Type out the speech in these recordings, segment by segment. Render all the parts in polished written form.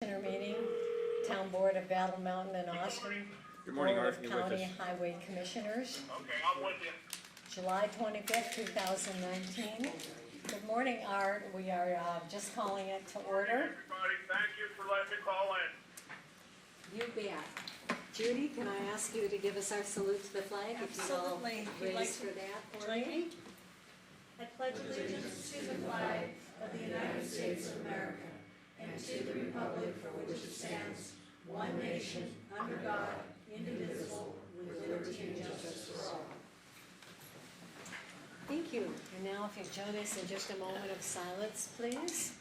Meeting, Town Board of Battle Mountain and Austin. Good morning, Board Art. of You with County us? Highway Commissioners, Okay, I'm with you. July 25th, 2019. Good morning, Art. We are just calling it to order. Everybody, thank you for letting me call in. You bet. Judy, can I ask you to give us our salute to the flag? Absolutely. If If you'd you'd all like raise to for that for join me. me? I pledge allegiance to the flag of the United States of America and to the republic for which it stands, one nation, under God, indivisible, with liberty and justice for all. Thank you. And now if you'll join us in just a moment of silence, please.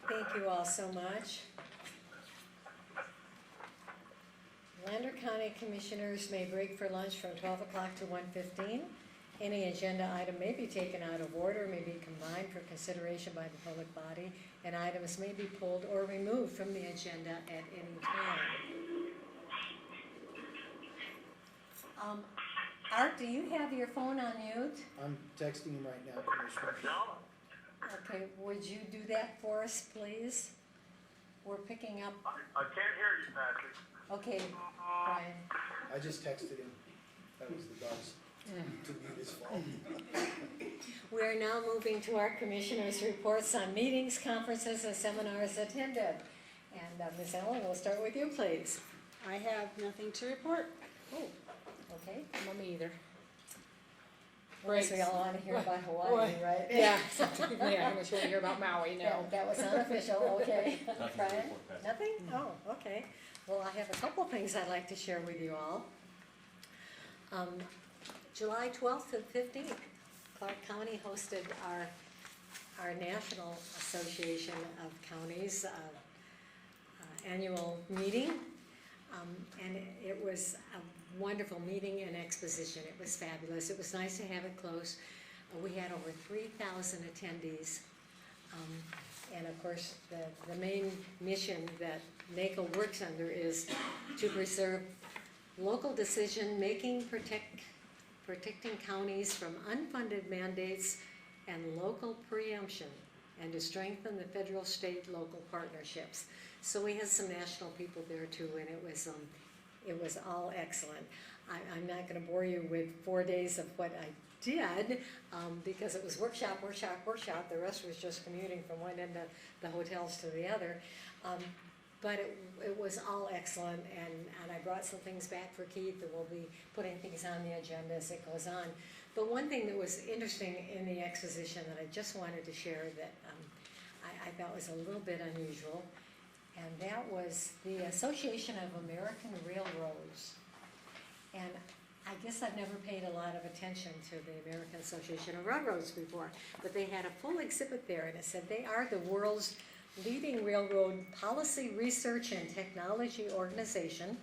Thank you all so much. Lander County Commissioners may break for lunch from 12 o'clock to 1:15. Any agenda item may be taken out of order, may be combined for consideration by the public body, and items may be pulled or removed from the agenda at any time. Art, do you have your phone on mute? I'm texting him right now, Commissioner. No? Okay, would you do that for us, please? We're picking up, I can't hear you, Patrick. okay, Brian. I just texted him. That was the buzz. To mute his phone. We are now moving to our commissioners' reports on meetings, conferences, and seminars attended. And Ms. Allen, we'll start with you, please. I have nothing to report. Oh, okay. Me either. Well, so we all want to hear about Hawaii, Right. right? Yeah, yeah, I'm sure you hear about Maui now. That was unofficial, okay. Nothing to Brian? report, Patrick. Nothing? Oh, okay. Well, I have a couple things I'd like to share with you all. July 12th and 15th, Clark County hosted our National Association of Counties annual meeting. And it was a wonderful meeting and exposition. It was fabulous. It was nice to have it close. We had over 3,000 attendees. And of course, the main mission that NACO works under is to preserve local decision-making, protecting counties from unfunded mandates and local preemption, and to strengthen the federal, state, local partnerships. So we had some national people there too, and it was all excellent. I'm not gonna bore you with 4 days of what I did, because it was workshop. The rest was just commuting from one end of the hotels to the other. But it was all excellent, and I brought some things back for Keith, and we'll be putting things on the agenda as it goes on. But one thing that was interesting in the exposition that I just wanted to share that I thought was a little bit unusual, and that was the Association of American Railroads. And I guess I've never paid a lot of attention to the American Association of Railroads before, but they had a full exhibit there, and it said they are the world's leading railroad policy research and technology organization.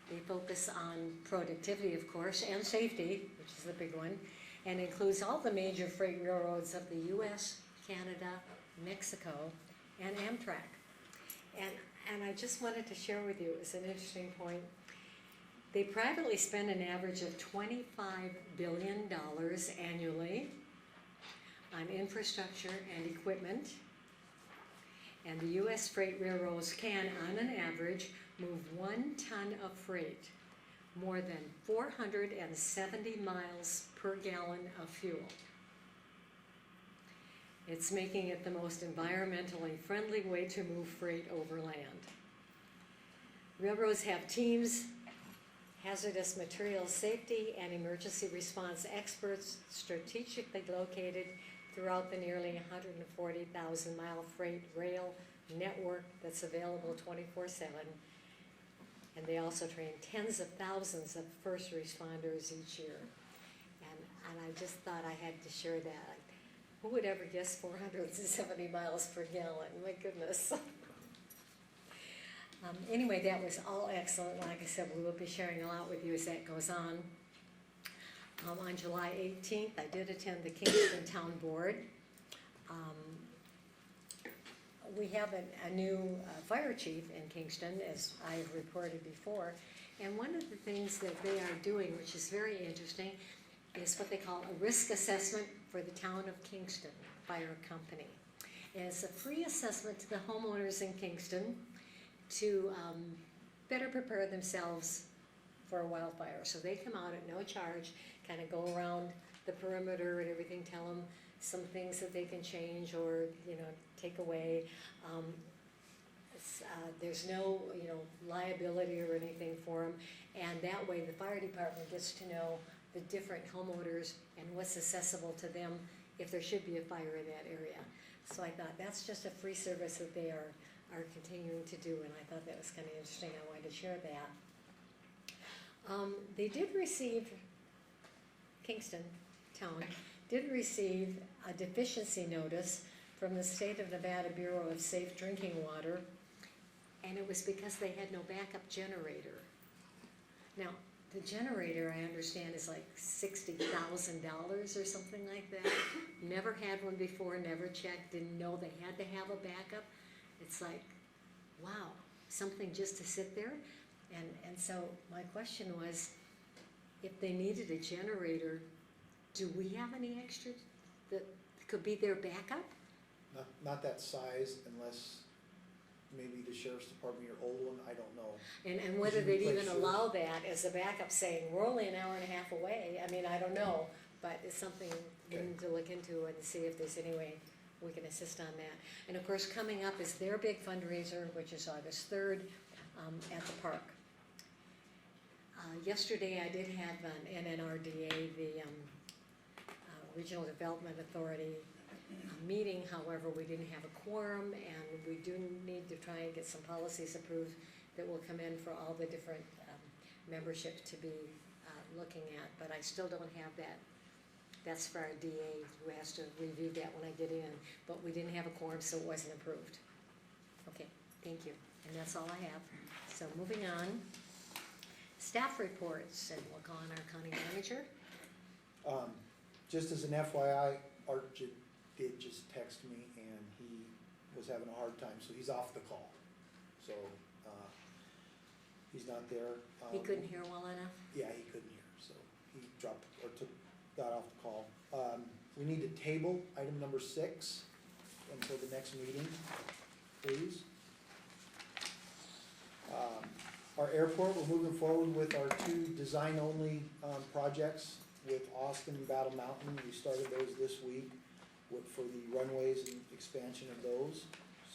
They focus on productivity, of course, and safety, which is the big one, and includes all the major freight railroads of the US, Canada, Mexico, and Amtrak. And I just wanted to share with you, it was an interesting point. They privately spend an average of $25 billion annually on infrastructure and equipment. And the US freight railroads can, on an average, move 1 ton of freight, more than 470 miles per gallon of fuel. It's making it the most environmentally friendly way to move freight over land. Railroads have teams, hazardous materials safety, and emergency response experts strategically located throughout the nearly 140,000 mile freight rail network that's available 24/7. And they also train tens of thousands of first responders each year. And I just thought I had to share that. Who would ever guess 470 miles per gallon? My goodness. Anyway, that was all excellent. Like I said, we will be sharing a lot with you as that goes on. On July 18th, I did attend the Kingston Town Board. We have a new fire chief in Kingston, as I have reported before. And one of the things that they are doing, which is very interesting, is what they call a risk assessment for the town of Kingston Fire Company. And it's a free assessment to the homeowners in Kingston to better prepare themselves for a wildfire. So they come out at no charge, kind of go around the perimeter and everything, tell them some things that they can change or, take away. There's no, liability or anything for them. And that way the fire department gets to know the different homeowners and what's accessible to them if there should be a fire in that area. So I thought that's just a free service that they are continuing to do, and I thought that was kind of interesting. I wanted to share that. They did receive, Kingston Town did receive a deficiency notice from the State of Nevada Bureau of Safe Drinking Water, and it was because they had no backup generator. Now, the generator, I understand, is like $60,000 or something like that. Never had one before, never checked, didn't know they had to have a backup. It's like, wow, something just to sit there. And so my question was, if they needed a generator, do we have any extra that could be their backup? Not that size unless maybe the sheriff's department, your old one, I don't know. And whether Did you they'd even replace allow that as a backup, saying, we're only an hour and a half away. I mean, I don't know, but it's something we Okay. need to look into and see if there's any way we can assist on that. And of course, coming up is their big fundraiser, which is August 3rd at the park. Yesterday, I did have an NNRDA, the Regional Development Authority meeting. However, we didn't have a quorum, and we do need to try and get some policies approved that will come in for all the different membership to be looking at, but I still don't have that. That's for our DA, who has to review that when I get in, but we didn't have a quorum, so it wasn't approved. Okay, thank you, and that's all I have. So moving on, staff reports, and we'll call on our county manager. Just as an FYI, Art did just text me and he was having a hard time, so he's off the call. So, he's not there. He couldn't hear well enough? Yeah, he couldn't hear, so he got off the call. We need to table item number 6 until the next meeting, please. Our airport, we're moving forward with our 2 design-only projects with Austin and Battle Mountain. We started those this week for the runways and expansion of those.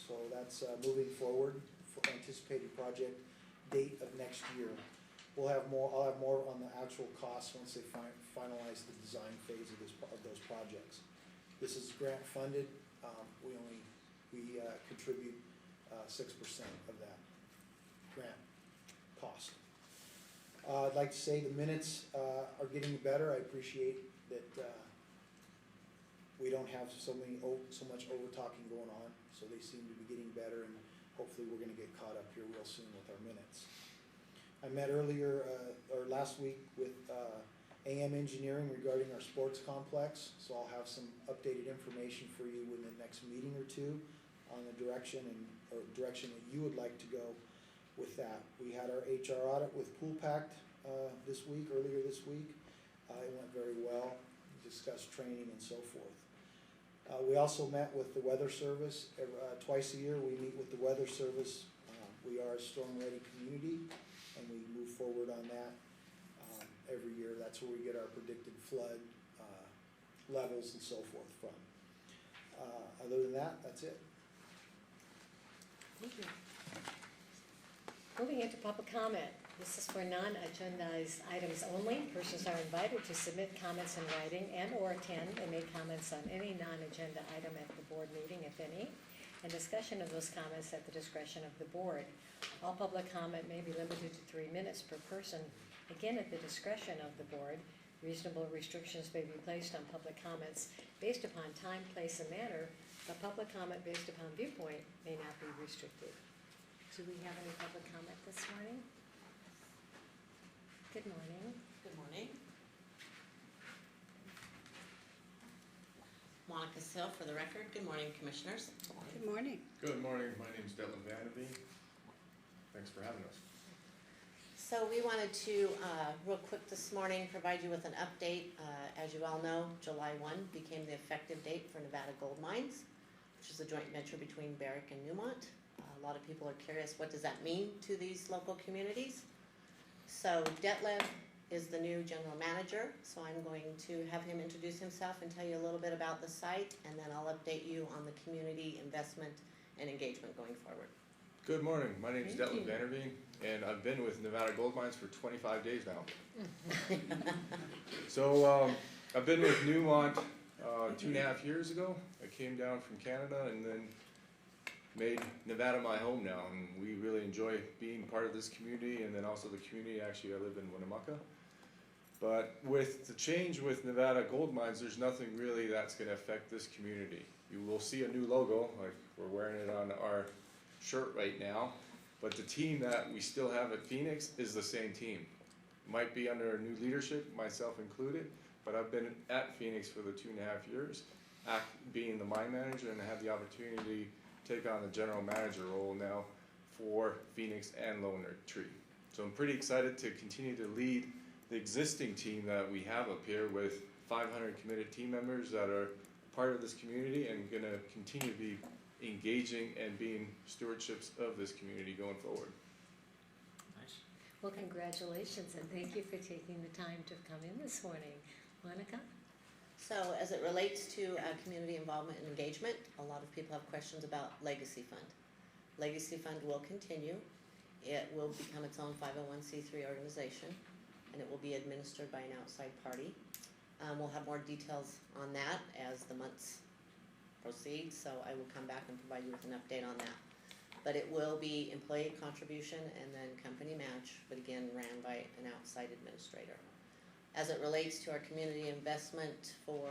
So that's moving forward for anticipated project date of next year. I'll have more on the actual costs once they finalize the design phase of those projects. This is grant funded. We contribute 6% of that grant cost. I'd like to say the minutes are getting better. I appreciate that we don't have so much over talking going on, so they seem to be getting better, and hopefully we're gonna get caught up here real soon with our minutes. I met last week with AM Engineering regarding our sports complex, so I'll have some updated information for you in the next meeting or two on the direction that you would like to go with that. We had our HR audit with Pool Pact earlier this week. It went very well. We discussed training and so forth. We also met with the Weather Service. Twice a year we meet with the Weather Service. We are a storm-ready community, and we move forward on that every year. That's where we get our predicted flood levels and so forth from. Other than that, that's it. Thank you. Moving into public comment. This is for non-agendized items only. Persons are invited to submit comments in writing and/or attend and make comments on any non-agenda item at the board meeting, if any, and discussion of those comments at the discretion of the board. All public comment may be limited to 3 minutes per person. Again, at the discretion of the board, reasonable restrictions may be placed on public comments based upon time, place, and manner, but public comment based upon viewpoint may not be restricted. Do we have any public comment this morning? Good morning. Good morning. Monica Sill for the record. Good morning, Commissioners. Good morning. Good morning, my name's Dylan Vanderveen. Thanks for having us. So we wanted to, real quick this morning, provide you with an update. As you all know, July 1 became the effective date for Nevada Gold Mines, which is a joint venture between Barrick and Newmont. A lot of people are curious, what does that mean to these local communities? So Detlev is the new general manager, so I'm going to have him introduce himself and tell you a little bit about the site, and then I'll update you on the community investment and engagement going forward. Good morning, my name's Thank Dylan you. Vanderveen, and I've been with Nevada Gold Mines for 25 days now. So, I've been with Newmont 2.5 years ago. I came down from Canada and then made Nevada my home now, and we really enjoy being part of this community, and then also the community, actually I live in Winnemucca. But with the change with Nevada Gold Mines, there's nothing really that's gonna affect this community. You will see a new logo, like we're wearing it on our shirt right now, but the team that we still have at Phoenix is the same team. Might be under new leadership, myself included, but I've been at Phoenix for the 2.5 years, being the mine manager, and I had the opportunity to take on the general manager role now for Phoenix and Lone Tree. So I'm pretty excited to continue to lead the existing team that we have up here with 500 committed team members that are part of this community and gonna continue to be engaging and being stewardships of this community going forward. Well, congratulations, and thank you for taking the time to come in this morning. Monica? So as it relates to community involvement and engagement, a lot of people have questions about Legacy Fund. Legacy Fund will continue. It will become its own 501c3 organization, and it will be administered by an outside party. We'll have more details on that as the months proceed, so I will come back and provide you with an update on that. But it will be employee contribution and then company match, but again, ran by an outside administrator. As it relates to our community investment for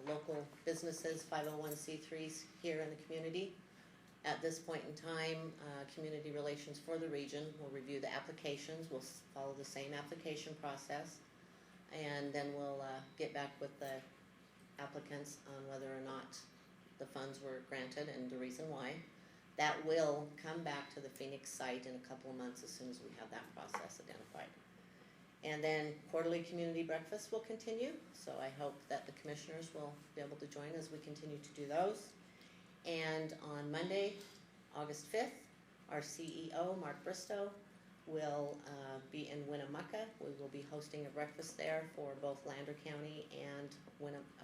local businesses, 501c3s here in the community, at this point in time, Community Relations for the region will review the applications. We'll follow the same application process, and then we'll get back with the applicants on whether or not the funds were granted and the reason why. That will come back to the Phoenix site in a couple of months as soon as we have that process identified. And then quarterly community breakfast will continue, so I hope that the commissioners will be able to join as we continue to do those. And on Monday, August 5th, our CEO, Mark Bristow, will be in Winnemucca. We will be hosting a breakfast there for both Lander County and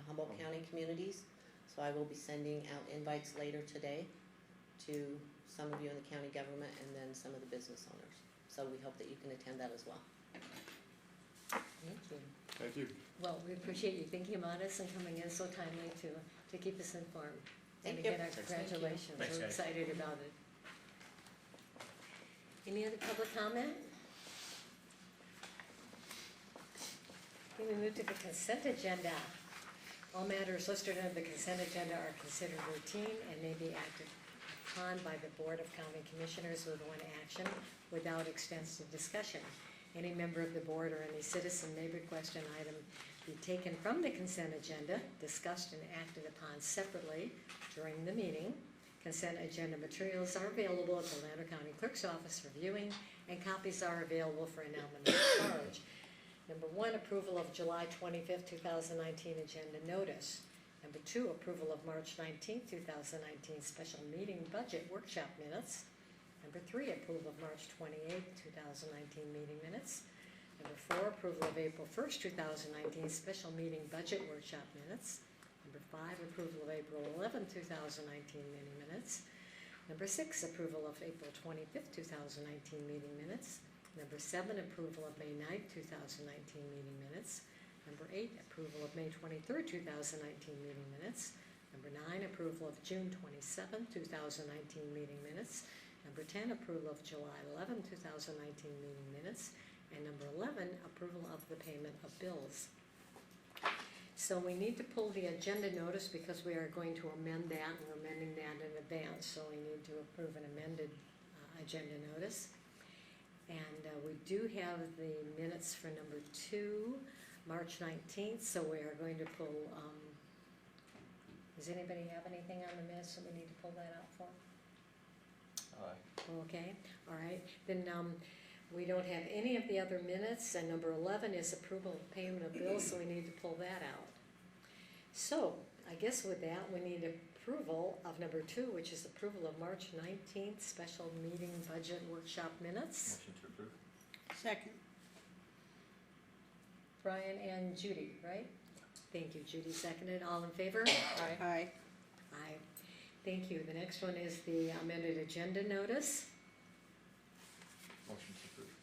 Humboldt County communities. So I will be sending out invites later today to some of you in the county government and then some of the business owners. So we hope that you can attend that as well. Thank you. Thank you. Well, we appreciate you thinking about us and coming in so timely to keep us informed. Thank And you. again, our congratulations, we're excited about it. Any other public comment? We move to the consent agenda. All matters listed under the consent agenda are considered routine and may be acted upon by the Board of County Commissioners with one action without extensive discussion. Any member of the board or any citizen may request an item be taken from the consent agenda, discussed and acted upon separately during the meeting. Consent agenda materials are available at the Lander County Clerk's Office for viewing, and copies are available for a nominal charge. Number 1, approval of July 25th, 2019 agenda notice. Number 2, approval of March 19th, 2019 special meeting budget workshop minutes. Number 3, approval of March 28th, 2019 meeting minutes. Number 4, approval of April 1st, 2019 special meeting budget workshop minutes. Number 5, approval of April 11th, 2019 meeting minutes. Number 6, approval of April 25th, 2019 meeting minutes. Number 7, approval of May 9th, 2019 meeting minutes. Number 8, approval of May 23rd, 2019 meeting minutes. Number 9, approval of June 27th, 2019 meeting minutes. Number 10, approval of July 11th, 2019 meeting minutes. And number 11, approval of the payment of bills. So we need to pull the agenda notice because we are going to amend that, and we're amending that in advance. So we need to approve an amended agenda notice. And we do have the minutes for number 2, March 19th, so we are going to pull, does anybody have anything on the minutes that we need to pull that out for? Okay, all right, then, we don't have any of the other minutes, and number 11 is approval of payment of bills, so we need to pull that out. So, I guess with that, we need approval of number 2, which is approval of March 19th special meeting budget workshop minutes. Motion to approve. Second. Brian and Judy, right? Thank you, Judy seconded, all in favor? Aye. Aye. Aye. Thank you, the next one is the amended agenda notice. Motion to approve.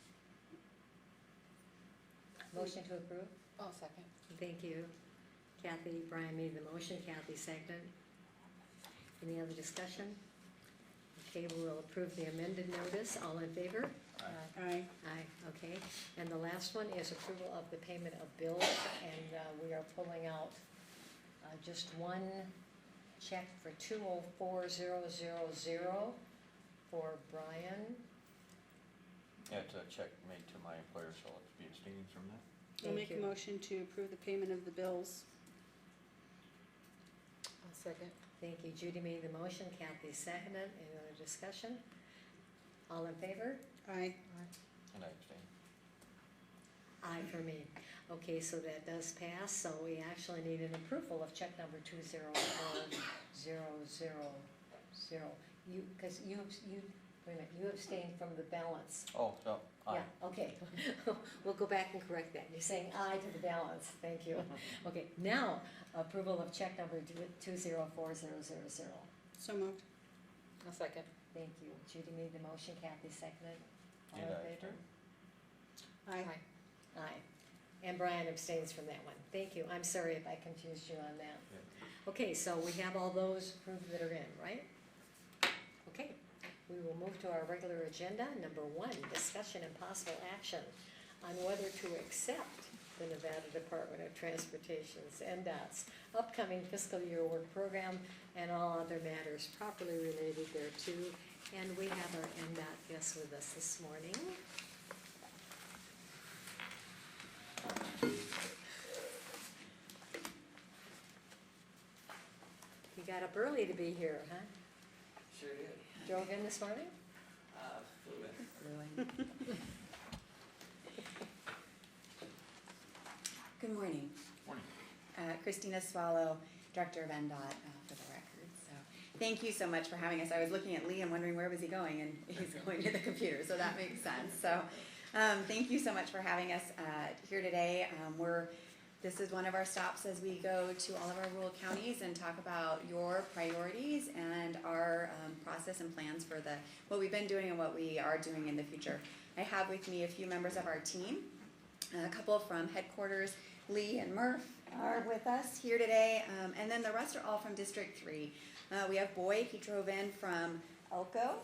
Motion to approve? I'll second. Thank you. Kathy, Brian made the motion, Kathy seconded. Any other discussion? Okay, we will approve the amended notice, all in favor? Aye. Aye, okay. And the last one is approval of the payment of bills, and we are pulling out just one check for 204,000 for Brian. Yeah, it's a check made to my employer, so I'll be abstaining from that. I'll Thank make a you. motion to approve the payment of the bills. I'll second. Thank you, Judy made the motion, Kathy seconded. Any other discussion? All in favor? Aye. And I abstain. Aye for me. Okay, so that does pass, so we actually need an approval of check number 204,000. You, because you, wait a minute, you abstained from the balance. Oh, no, aye. Yeah, okay. We'll go back and correct that. You're saying aye to the balance, thank you. Okay, now, approval of check number 204,000. So moved. I'll second. Thank you. Judy made the motion, Kathy seconded. All And in I favor? abstain. Aye. Aye. And Brian abstains from that one. Thank you. I'm sorry if I confused you on that. Yeah. Okay, so we have all those approved that are in, right? Okay, we will move to our regular agenda. Number 1, discussion and possible action on whether to accept the Nevada Department of Transportation's NDOT's upcoming fiscal year work program and all other matters properly related thereto. And we have our NDOT guest with us this morning. You got up early to be here, huh? Sure did. Drove in this morning? Flew in. Good morning. Morning. Christina Swallow, Director of NDOT, for the record. So, thank you so much for having us. I was looking at Liam wondering where was he going, and he's going to the computer, so that makes sense. So, thank you so much for having us here today. This is one of our stops as we go to all of our rural counties and talk about your priorities and our process and plans for what we've been doing and what we are doing in the future. I have with me a few members of our team. A couple from headquarters, Lee and Murph, are with us here today, and then the rest are all from District 3. We have Boyd, he drove in from Elko.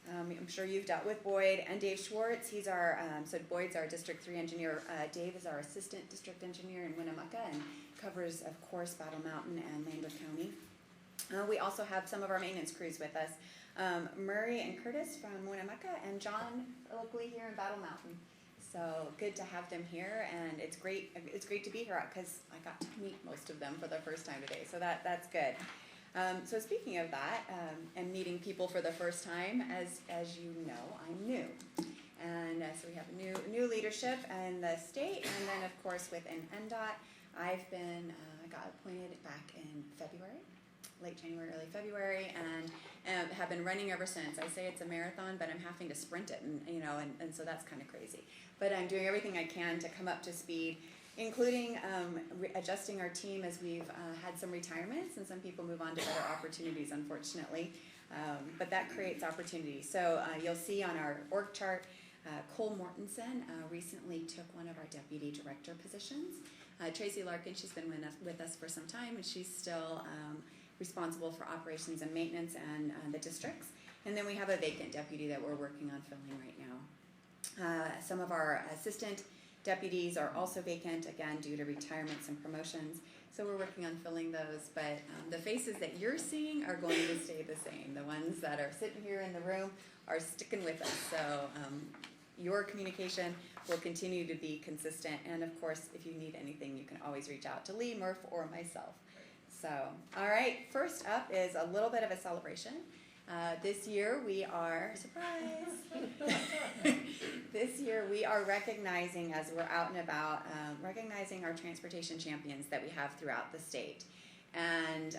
I'm sure you've dealt with Boyd, and Dave Schwartz, he's so Boyd's our District 3 engineer. Dave is our Assistant District Engineer in Winnemucca and covers, of course, Battle Mountain and Lambert County. We also have some of our maintenance crews with us, Murray and Curtis from Winnemucca, and John locally here in Battle Mountain. So good to have them here, and it's great to be here because I got to meet most of them for the first time today, so that's good. So speaking of that, and meeting people for the first time, as you know, I'm new. And so we have new leadership in the state, and then of course within NDOT, I got appointed back in February, late January, early February, and have been running ever since. I say it's a marathon, but I'm having to sprint it, and so that's kind of crazy. But I'm doing everything I can to come up to speed, including adjusting our team as we've had some retirements and some people move on to better opportunities, unfortunately. But that creates opportunities. So you'll see on our org chart, Cole Mortensen recently took one of our deputy director positions. Tracy Larkin, she's been with us for some time, and she's still responsible for operations and maintenance and the districts. And then we have a vacant deputy that we're working on filling right now. Some of our assistant Deputies are also vacant, again, due to retirements and promotions. So we're working on filling those, but the faces that you're seeing are going to stay the same. The ones that are sitting here in the room are sticking with us. So your communication will continue to be consistent. And of course, if you need anything, you can always reach out to Lee, Murph, or myself. So, all right, first up is a little bit of a celebration. This year we are, surprise! This year we are recognizing, as we're out and about, recognizing our transportation champions that we have throughout the state. And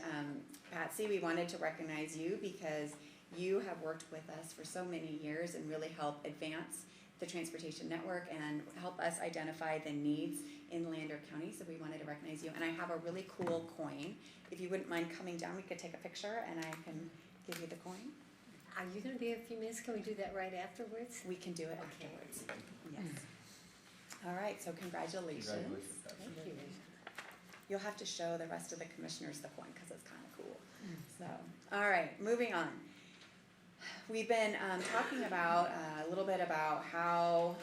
Patsy, we wanted to recognize you because you have worked with us for so many years and really helped advance the transportation network and help us identify the needs in Lander County. So we wanted to recognize you. And I have a really cool coin. If you wouldn't mind coming down, we could take a picture and I can give you the coin. Are you gonna be a few minutes? Can we do that right afterwards? We can do it Okay. afterwards. Yes. All right, so congratulations. Congratulations, Patsy. Thank you. You'll have to show the rest of the commissioners the coin because it's kind of cool. So, all right, moving on. We've been talking about a little bit about how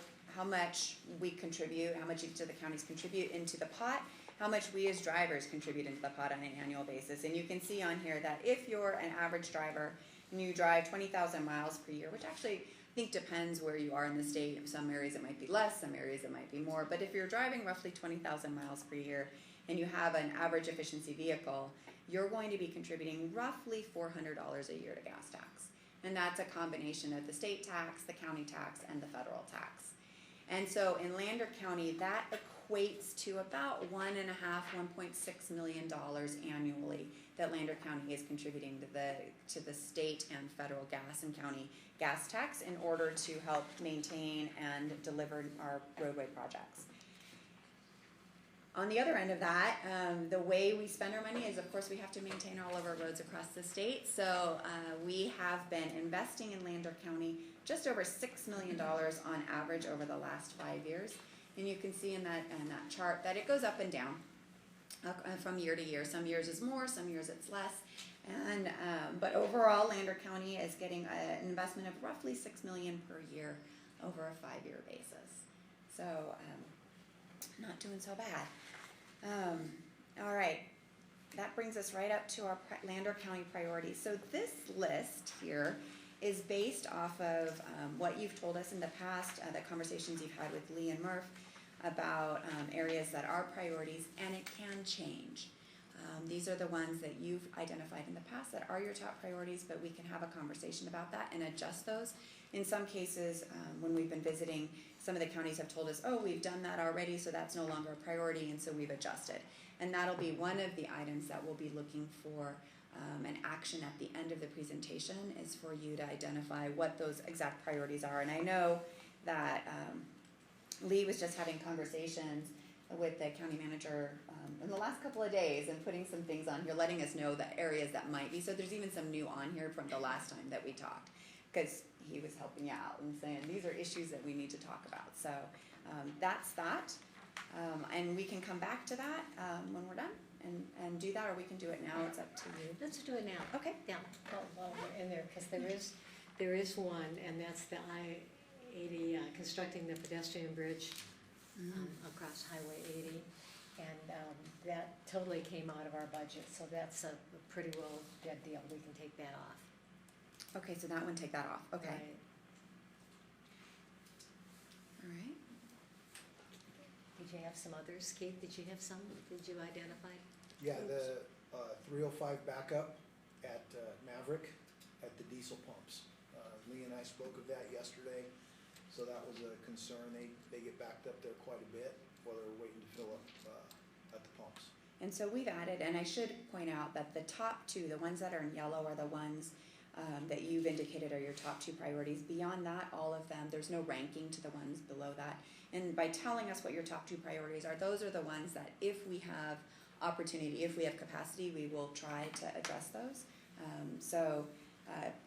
much we contribute, how much each of the counties contribute into the pot, how much we as drivers contribute into the pot on an annual basis. And you can see on here that if you're an average driver and you drive 20,000 miles per year, which actually I think depends where you are in the state. In some areas it might be less, some areas it might be more. But if you're driving roughly 20,000 miles per year and you have an average efficiency vehicle, you're going to be contributing roughly $400 a year to gas tax. And that's a combination of the state tax, the county tax, and the federal tax. And so in Lander County, that equates to about $1.6 million annually that Lander County is contributing to the state and federal gas and county gas tax in order to help maintain and deliver our roadway projects. On the other end of that, the way we spend our money is, of course, we have to maintain all of our roads across the state. So we have been investing in Lander County just over $6 million on average over the last 5 years. And you can see in that chart that it goes up and down from year to year. Some years is more, some years it's less. And but overall, Lander County is getting an investment of roughly $6 million per year over a 5-year basis. So not doing so bad. All right, that brings us right up to our Lander County priorities. So this list here is based off of what you've told us in the past, the conversations you've had with Lee and Murph about areas that are priorities, and it can change. These are the ones that you've identified in the past that are your top priorities, but we can have a conversation about that and adjust those. In some cases, when we've been visiting, some of the counties have told us, oh, we've done that already, so that's no longer a priority, and so we've adjusted. And that'll be one of the items that we'll be looking for an action at the end of the presentation, is for you to identify what those exact priorities are. And I know that Lee was just having conversations with the county manager in the last couple of days and putting some things on here, letting us know the areas that might be. So there's even some new on here from the last time that we talked, because he was helping out and saying these are issues that we need to talk about. So that's that. And we can come back to that when we're done and do that, or we can do it now. It's up to you. Let's do it now. Okay. Yeah, while we're in there, because there is one, and that's the I-80, constructing the pedestrian bridge across Highway 80. And that totally came out of our budget, so that's a pretty well dead deal. We can take that off. Okay, so that one, take that off. Okay. Right. All right. Did you have some others, Keith? Did you have some? Did you identify? Yeah, the 305 backup at Maverick at the diesel pumps. Lee and I spoke of that yesterday, so that was a concern. They get backed up there quite a bit while they're waiting to fill up at the pumps. And so we've added, and I should point out that the top two, the ones that are in yellow, are the ones that you've indicated are your top two priorities. Beyond that, all of them, there's no ranking to the ones below that. And by telling us what your top two priorities are, those are the ones that if we have opportunity, if we have capacity, we will try to address those.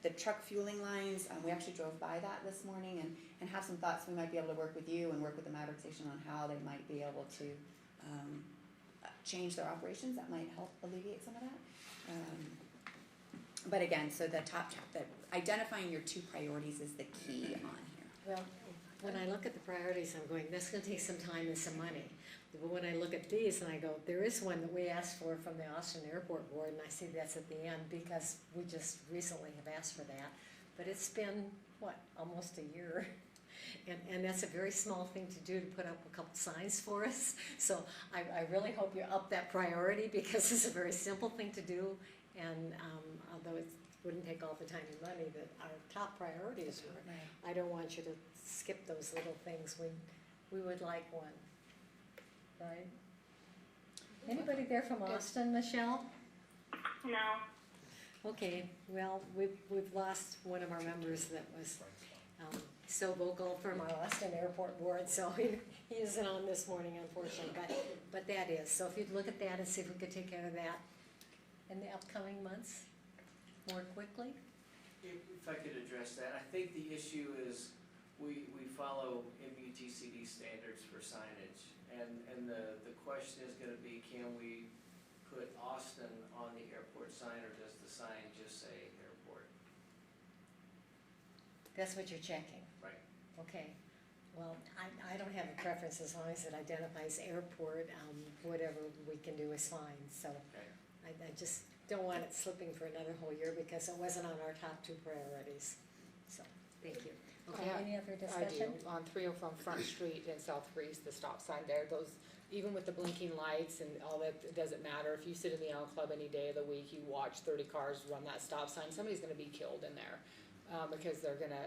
The truck fueling lines, we actually drove by that this morning and have some thoughts. We might be able to work with you and work with the Maverick Station on how they might be able to change their operations. That might help alleviate some of that. But again, so the identifying your two priorities is the key on here. Well, when I look at the priorities, I'm going, that's gonna take some time and some money. But when I look at these and I go, there is one that we asked for from the Austin Airport Board, and I see that's at the end because we just recently have asked for that. But it's been, what, almost a year? And that's a very small thing to do, to put up a couple signs for us. So I really hope you up that priority because it's a very simple thing to do. And although it wouldn't take all the time and money that our top priorities were, I don't want you to skip those little things. We would like one, right? Anybody there from Austin, Michelle? No. Okay, well, we've lost one of our members that was so vocal from our Austin Airport Board, so he isn't on this morning unfortunately, but that is. So if you'd look at that and see if we could take care of that in the upcoming months more quickly. If I could address that, I think the issue is we follow MUTCD standards for signage. And the question is gonna be, can we put Austin on the airport sign, or does the sign just say airport? That's what you're checking. Right. Okay, well, I don't have a preference as long as it identifies airport, whatever we can do is fine, so. Okay. I just don't want it slipping for another whole year because it wasn't on our top two priorities, so, thank you. Okay, any other discussion? I do, on 305 Front Street in South Greece, the stop sign there, those, even with the blinking lights and all that, it doesn't matter. If you sit in the L Club any day of the week, you watch 30 cars run that stop sign, somebody's gonna be killed in there. Because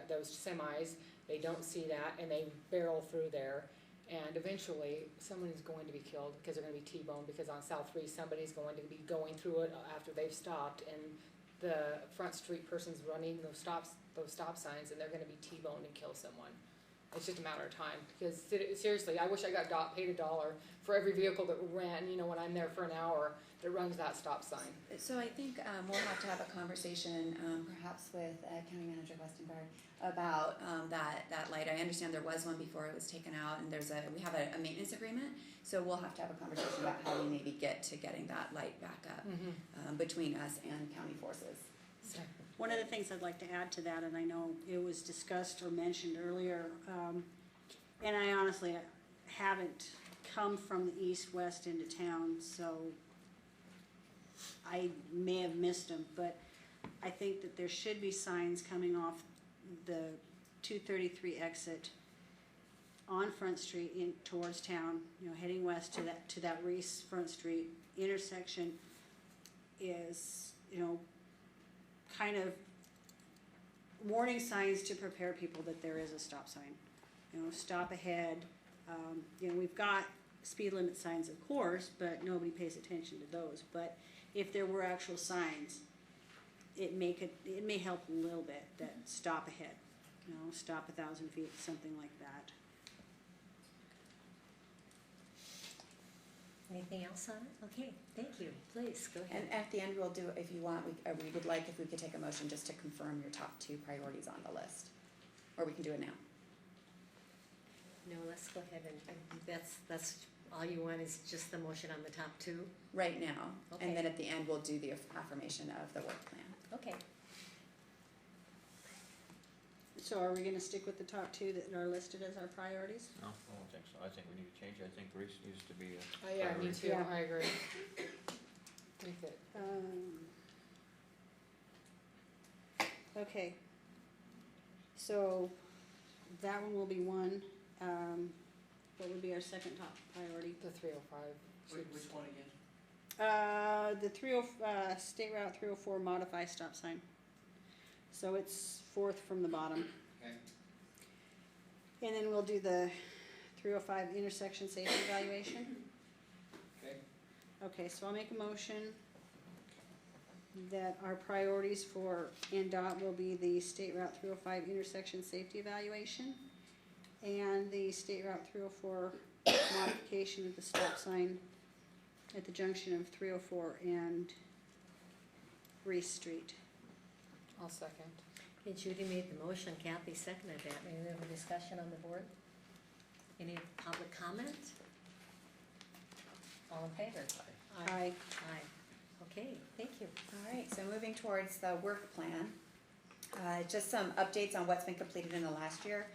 those semis, they don't see that and they barrel through there. And eventually, someone's going to be killed because they're gonna be T-boned, because on South 3, somebody's going to be going through it after they've stopped, and the Front Street person's running those stop signs, and they're gonna be T-boned and kill someone. It's just a matter of time, because seriously, I wish I got paid $1 for every vehicle that ran, when I'm there for an hour, that runs that stop sign. So I think we'll have to have a conversation, perhaps with County Manager Westengard, about that light. I understand there was one before it was taken out, and we have a maintenance agreement, so we'll have to have a conversation about how we maybe get to getting that light back up between us and county forces. So. One of the things I'd like to add to that, and I know it was discussed or mentioned earlier, and I honestly haven't come from the east-west into town, so I may have missed them, but I think that there should be signs coming off the 233 exit on Front Street in towards town, heading west to that Reese Front Street intersection is, kind of warning signs to prepare people that there is a stop sign. Stop ahead. We've got speed limit signs, of course, but nobody pays attention to those. But if there were actual signs, it may help a little bit, that stop ahead, stop 1,000 feet, something like that. Anything else on it? Okay, thank you. Please, go ahead. And at the end, we'll do, if you want, we would like if we could take a motion just to confirm your top 2 priorities on the list. Or we can do it now. No, let's go ahead and that's all you want is just the motion on the top 2? Right now. Okay. And then at the end, we'll do the affirmation of the work plan. Okay. So are we gonna stick with the top 2 that are listed as our priorities? No, I don't think so. I think we need to change it. I think Reese needs to be a Yeah, me priority. too, Yeah. I agree. Make it. Okay. So that one will be one. What would be our second top priority? The 305. Which one again? The State Route 304 modify stop sign. So it's 4th from the bottom. Okay. And then we'll do the 305 intersection safety evaluation. Okay. Okay, so I'll make a motion that our priorities for NDOT will be the State Route 305 intersection safety evaluation and the State Route 304 modification of the stop sign at the junction of 304 and Reese Street. I'll second. Okay, Judy made the motion, Kathy seconded that. Any other discussion on the board? Any public comment? All in favor? Aye. Aye. Okay, thank you. All right, so moving towards the work plan, just some updates on what's been completed in the last year.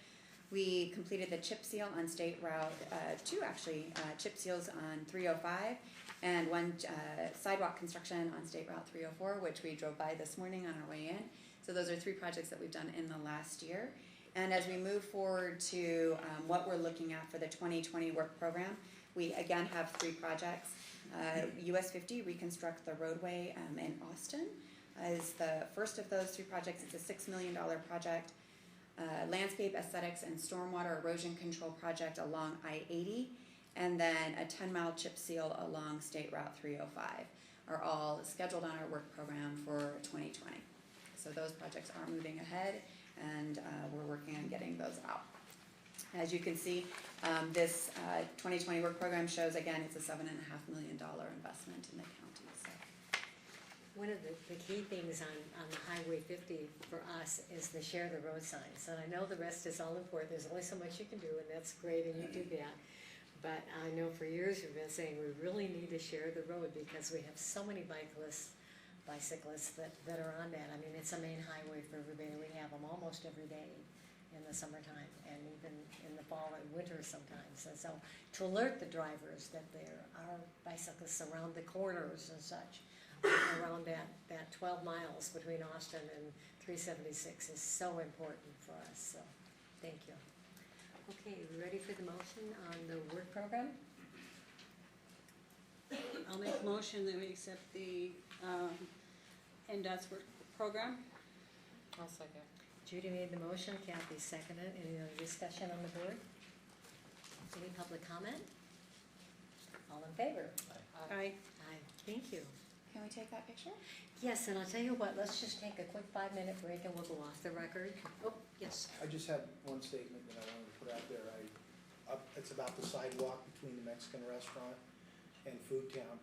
We completed the chip seal on State Route 2, actually, chip seals on 305, and one sidewalk construction on State Route 304, which we drove by this morning on our way in. So those are 3 projects that we've done in the last year. And as we move forward to what we're looking at for the 2020 work program, we again have 3 projects. US 50, reconstruct the roadway in Austin, is the first of those 3 projects. It's a $6 million project. Landscape aesthetics and stormwater erosion control project along I-80, and then a 10-mile chip seal along State Route 305 are all scheduled on our work program for 2020. So those projects are moving ahead, and we're working on getting those out. As you can see, this 2020 work program shows, again, it's a $7.5 million investment in the county. So. One of the key things on the Highway 50 for us is the share the road signs. And I know the rest is all important. There's only so much you can do, and that's great, and you do that. But I know for years we've been saying we really need to share the road because we have so many bicyclists that are on that. I mean, it's a main highway for everybody. We have them almost every day in the summertime and even in the fall and winter sometimes. And so to alert the drivers that there are bicyclists around the corners and such, around that 12 miles between Austin and 376 is so important for us. So thank you. Okay, we ready for the motion on the work program? I'll make a motion that we accept the NDOT's work program. I'll second. Judy made the motion, Kathy seconded. Any other discussion on the board? Any public comment? All in favor? Aye. Aye. Thank you. Can we take that picture? Yes, and I'll tell you what, let's just take a quick 5-minute break and we'll go off the record. Oh, yes. I just had one statement that I wanted to put out there. It's about the sidewalk between the Mexican restaurant and Food Town.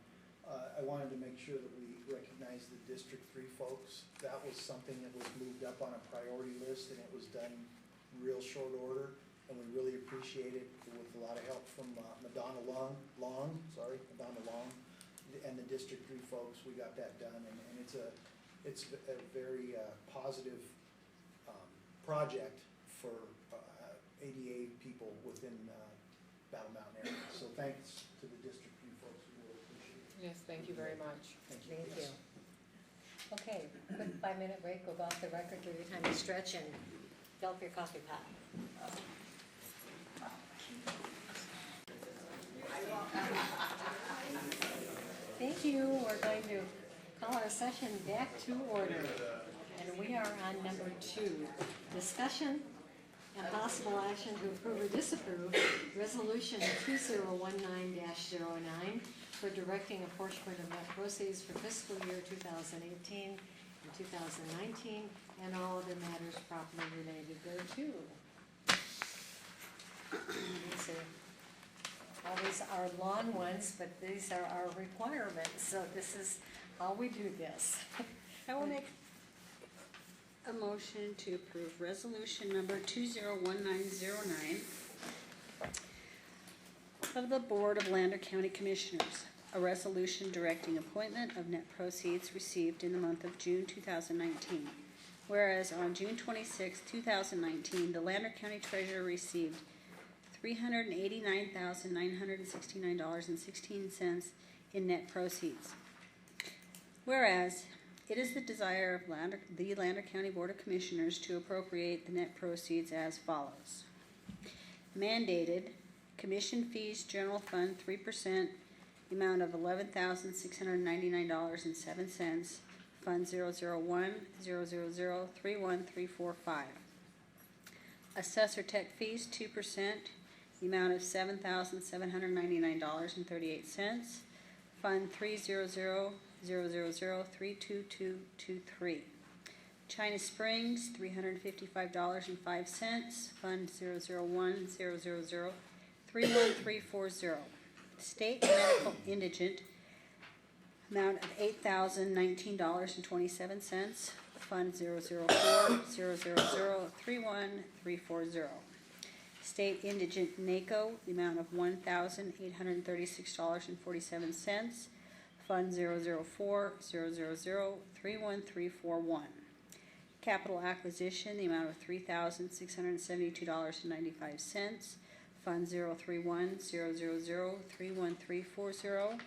I wanted to make sure that we recognize the District 3 folks. That was something that was moved up on a priority list, and it was done in real short order, and we really appreciate it with a lot of help from Madonna Long, and the District 3 folks. We got that done, and it's a very positive project for ADA people within Battle Mountain area. So thanks to the District 3 folks. We really appreciate it. Yes, thank you very much. Thank you. Okay, quick 5-minute break. We'll go off the record, give you time to stretch and fill up your coffee pot. Thank you. We're going to call our session back to order. And we are on number 2, discussion and possible action to approve or disapprove Resolution 2019-09 for directing apportionment of net proceeds for fiscal year 2018 and 2019 and all other matters properly related thereto. These are long ones, but these are our requirements, so this is how we do this. I will make a motion to approve resolution number 201909 of the Board of Lander County Commissioners, a resolution directing appointment of net proceeds received in the month of June 2019. Whereas on June 26, 2019, the Lander County Treasurer received $389,969.16 in net proceeds. Whereas it is the desire of the Lander County Board of Commissioners to appropriate the net proceeds as follows. Mandated commission fees, general fund 3%, the amount of $11,699.07, Fund 001-000-31345. Assessor tech fees 2%, the amount of $7,799.38, Fund 300-000-32223. China Springs $355.05, Fund 001-000-31340. State medical indigent amount of $8,019.27, Fund 004-000-31340. State indigent NACO, the amount of $1,836.47, Fund 004-000-31341. Capital acquisition, the amount of $3,672.95. Fund 031-000-31340.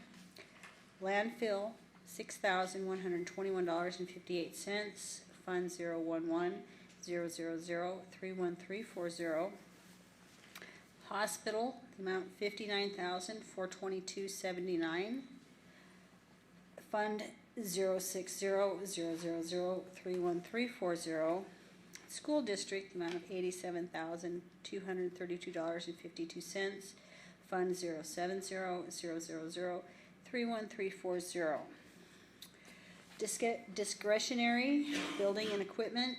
Landfill, $6,121.58. Fund 011-000-31340. Hospital, the amount $59,422.79. Fund 060-000-31340. School district, the amount of $87,232.52. Fund 070-000-31340. Discretionary building and equipment,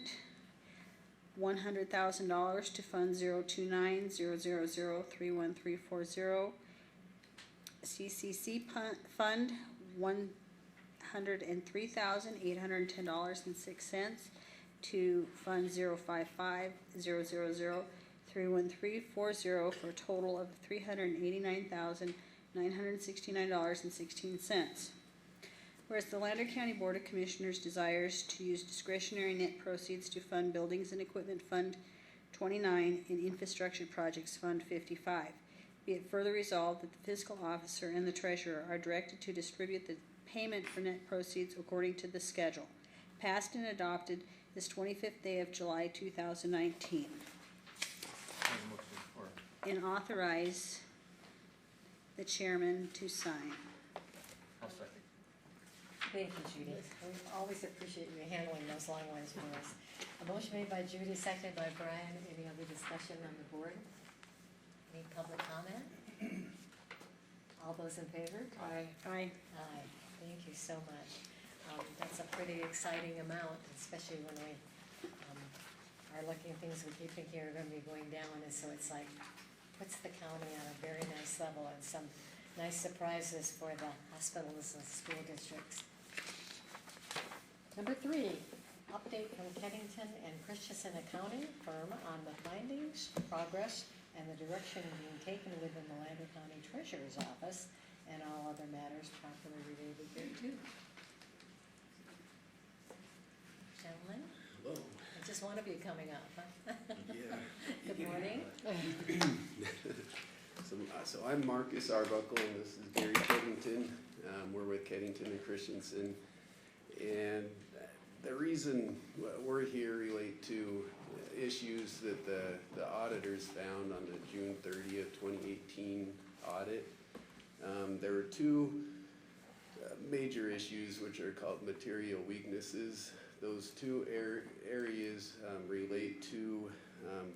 $100,000 to Fund 029-000-31340. CCC Fund, $103,810.06 to Fund 055-000-31340 for a total of $389,969.16. Whereas the Lander County Board of Commissioners desires to use discretionary net proceeds to fund Buildings and Equipment Fund 29 and Infrastructure Projects Fund 55. Be it further resolved that the fiscal officer and the treasurer are directed to distribute the payment for net proceeds according to the schedule, passed and adopted this 25th day of July 2019, and authorize the chairman to sign. I'll second. Thank you, Judy. We always appreciate you handling those long ones for us. A motion made by Judy, seconded by Brian. Any other discussion on the board? Any public comment? All those in favor? Aye. Aye. Aye. Thank you so much. That's a pretty exciting amount, especially when we are looking at things we keep thinking are going to be going down, and so it's like puts the county on a very nice level, and some nice surprises for the hospitals and school districts. Number 3, update from Keddington and Christensen Accounting Firm on the findings, progress, and the direction being taken within the Lander County Treasurer's Office and all other matters properly related thereto. Gentlemen? Hello. Just one of you coming up, huh? Yeah. Good morning. So I'm Marcus Arbuckle, and this is Gary Keddington. We're with Keddington and Christensen, and the reason we're here relate to issues that the auditors found on the June 30th, 2018 audit. There were 2 major issues which are called material weaknesses. Those 2 areas relate to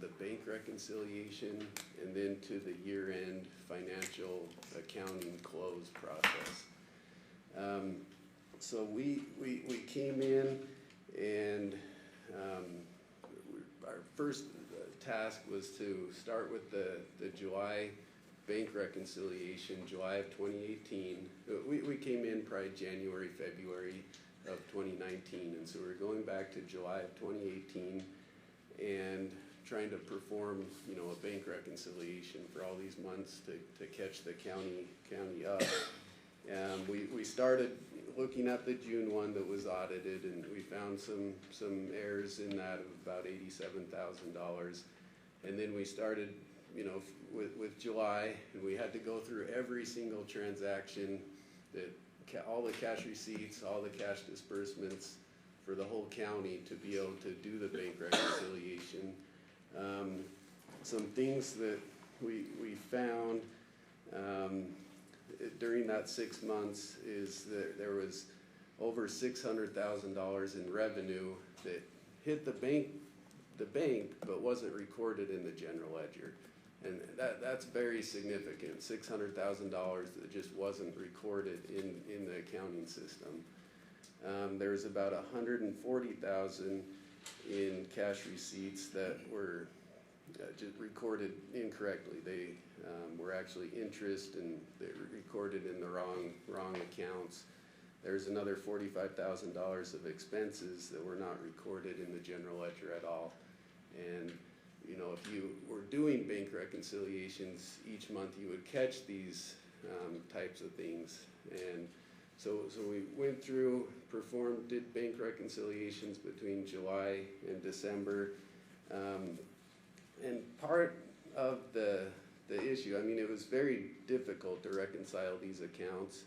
the bank reconciliation and then to the year-end financial accounting close process. So we came in, and our first task was to start with the July bank reconciliation, July of 2018. We came in probably January, February of 2019, and so we're going back to July of 2018 and trying to perform, a bank reconciliation for all these months to catch the county up. We started looking at the June one that was audited, and we found some errors in that of about $87,000. And then we started, with July, and we had to go through every single transaction, all the cash receipts, all the cash disbursements for the whole county to be able to do the bank reconciliation. Some things that we found during that 6 months is that there was over $600,000 in revenue that hit the bank, but wasn't recorded in the general ledger. And that's very significant, $600,000 that just wasn't recorded in the accounting system. There's about $140,000 in cash receipts that were just recorded incorrectly. They were actually interest, and they were recorded in the wrong accounts. There's another $45,000 of expenses that were not recorded in the general ledger at all. And if you were doing bank reconciliations each month, you would catch these types of things. And So we went through, performed, did bank reconciliations between July and December. And part of the issue, I mean, it was very difficult to reconcile these accounts.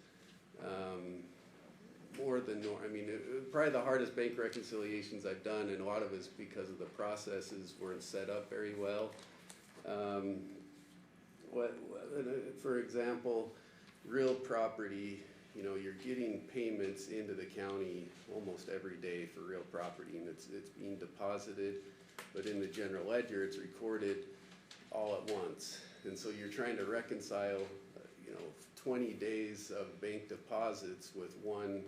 More than I mean, probably the hardest bank reconciliations I've done, and a lot of it's because of the processes weren't set up very well. For example, real property, you know, you're getting payments into the county almost every day for real property, and it's being deposited, but in the general ledger, it's recorded all at once. And so you're trying to reconcile, 20 days of bank deposits with one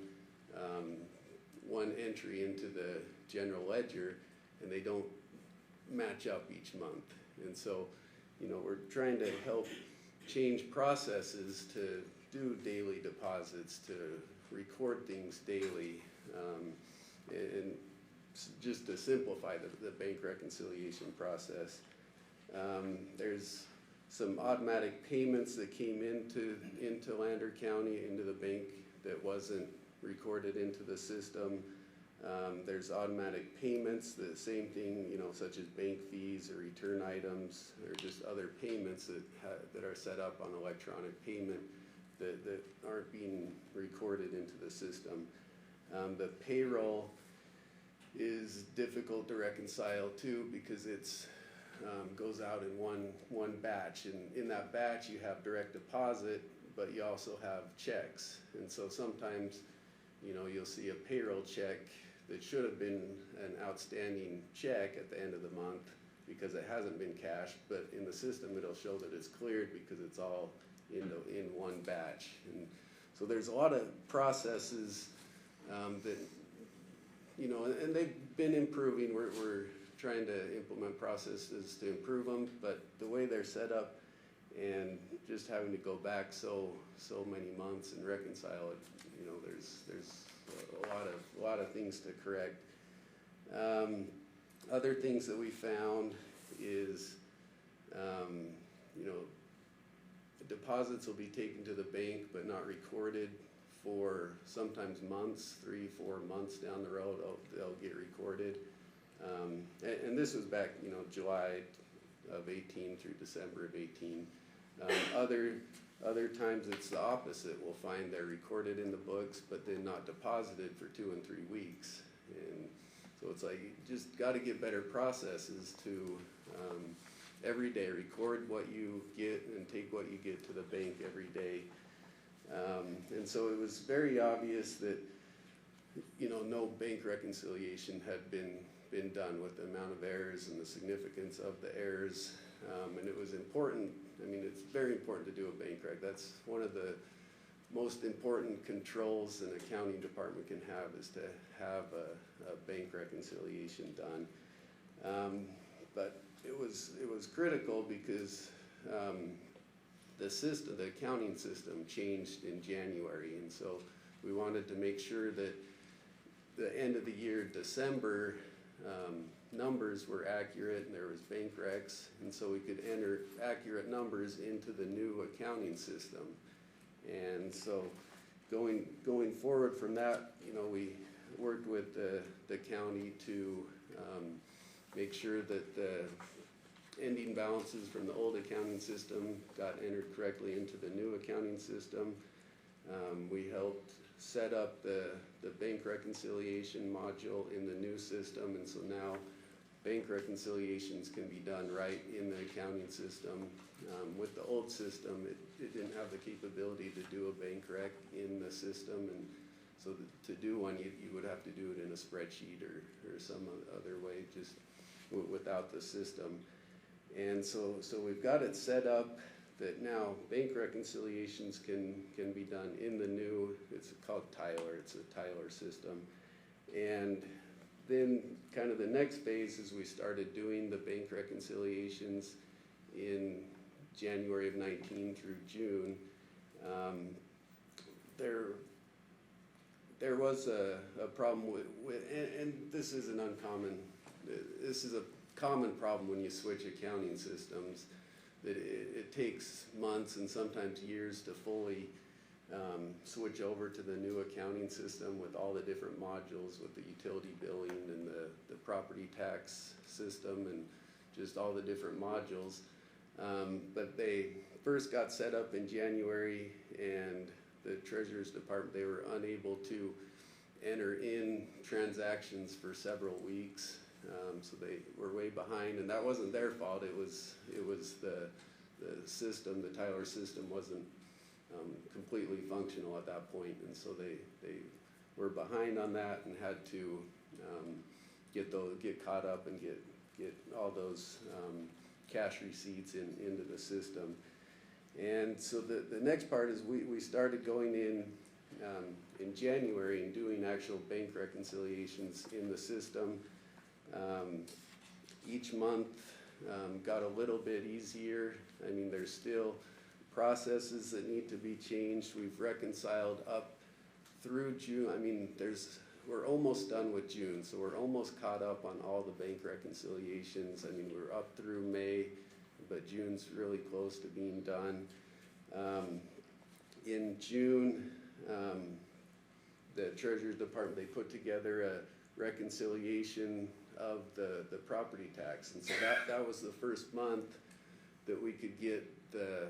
entry into the general ledger, and they don't match up each month. And so, we're trying to help change processes to do daily deposits, to record things daily, and just to simplify the bank reconciliation process. There's some automatic payments that came into Lander County, into the bank, that wasn't recorded into the system. There's automatic payments, the same thing, such as bank fees or return items, or just other payments that are set up on electronic payment that aren't being recorded into the system. The payroll is difficult to reconcile too, because it's goes out in one batch, and in that batch you have direct deposit, but you also have checks. And so sometimes you'll see a payroll check that should have been an outstanding check at the end of the month because it hasn't been cashed, but in the system it'll show that it's cleared because it's all in one batch. And so there's a lot of processes that and they've been improving. We're trying to implement processes to improve them, but the way they're set up and just having to go back so many months and reconcile it, there's a lot of things to correct. Other things that we found is, deposits will be taken to the bank but not recorded for sometimes months, 3-4 months down the road. They'll get recorded. And this was back, July of 18 through December of 18. Other times it's the opposite. We'll find they're recorded in the books, but then not deposited for 2 and 3 weeks. And so it's like, you just got to get better processes to every day record what you get and take what you get to the bank every day. And so it was very obvious that, no bank reconciliation had been done with the amount of errors and the significance of the errors. And it was important. I mean, it's very important to do a bank rec. That's one of the most important controls an accounting department can have, is to have a bank reconciliation done. But it was critical because the accounting system changed in January, and so we wanted to make sure that the end of the year, December, numbers were accurate and there was bank recs, and so we could enter accurate numbers into the new accounting system. And so going forward from that, we worked with the county to make sure that the ending balances from the old accounting system got entered correctly into the new accounting system. We helped set up the bank reconciliation module in the new system, and so now bank reconciliations can be done right in the accounting system. With the old system, it didn't have the capability to do a bank rec in the system, and so to do one, you would have to do it in a spreadsheet or some other way, just without the system. And so we've got it set up that now bank reconciliations can be done in the new, it's called Tyler, it's a Tyler system. And then kind of the next phase is we started doing the bank reconciliations in January of 19 through June. There was a problem with and this isn't uncommon, this is a common problem when you switch accounting systems, that it takes months and sometimes years to fully switch over to the new accounting system with all the different modules, with the utility billing and the property tax system and just all the different modules. But they first got set up in January, and the Treasurer's Department, they were unable to enter in transactions for several weeks. So they were way behind, and that wasn't their fault. It was the system, the Tyler system wasn't completely functional at that point, and so they were behind on that and had to get caught up and get all those cash receipts into the system. And so the next part is we started going in January and doing actual bank reconciliations in the system. Each month got a little bit easier. I mean, there's still processes that need to be changed. We've reconciled up through June. I mean, we're almost done with June, so we're almost caught up on all the bank reconciliations. I mean, we're up through May, but June's really close to being done. In June, the Treasurer's Department, they put together a reconciliation of the property tax, and so that was the first month that we could get the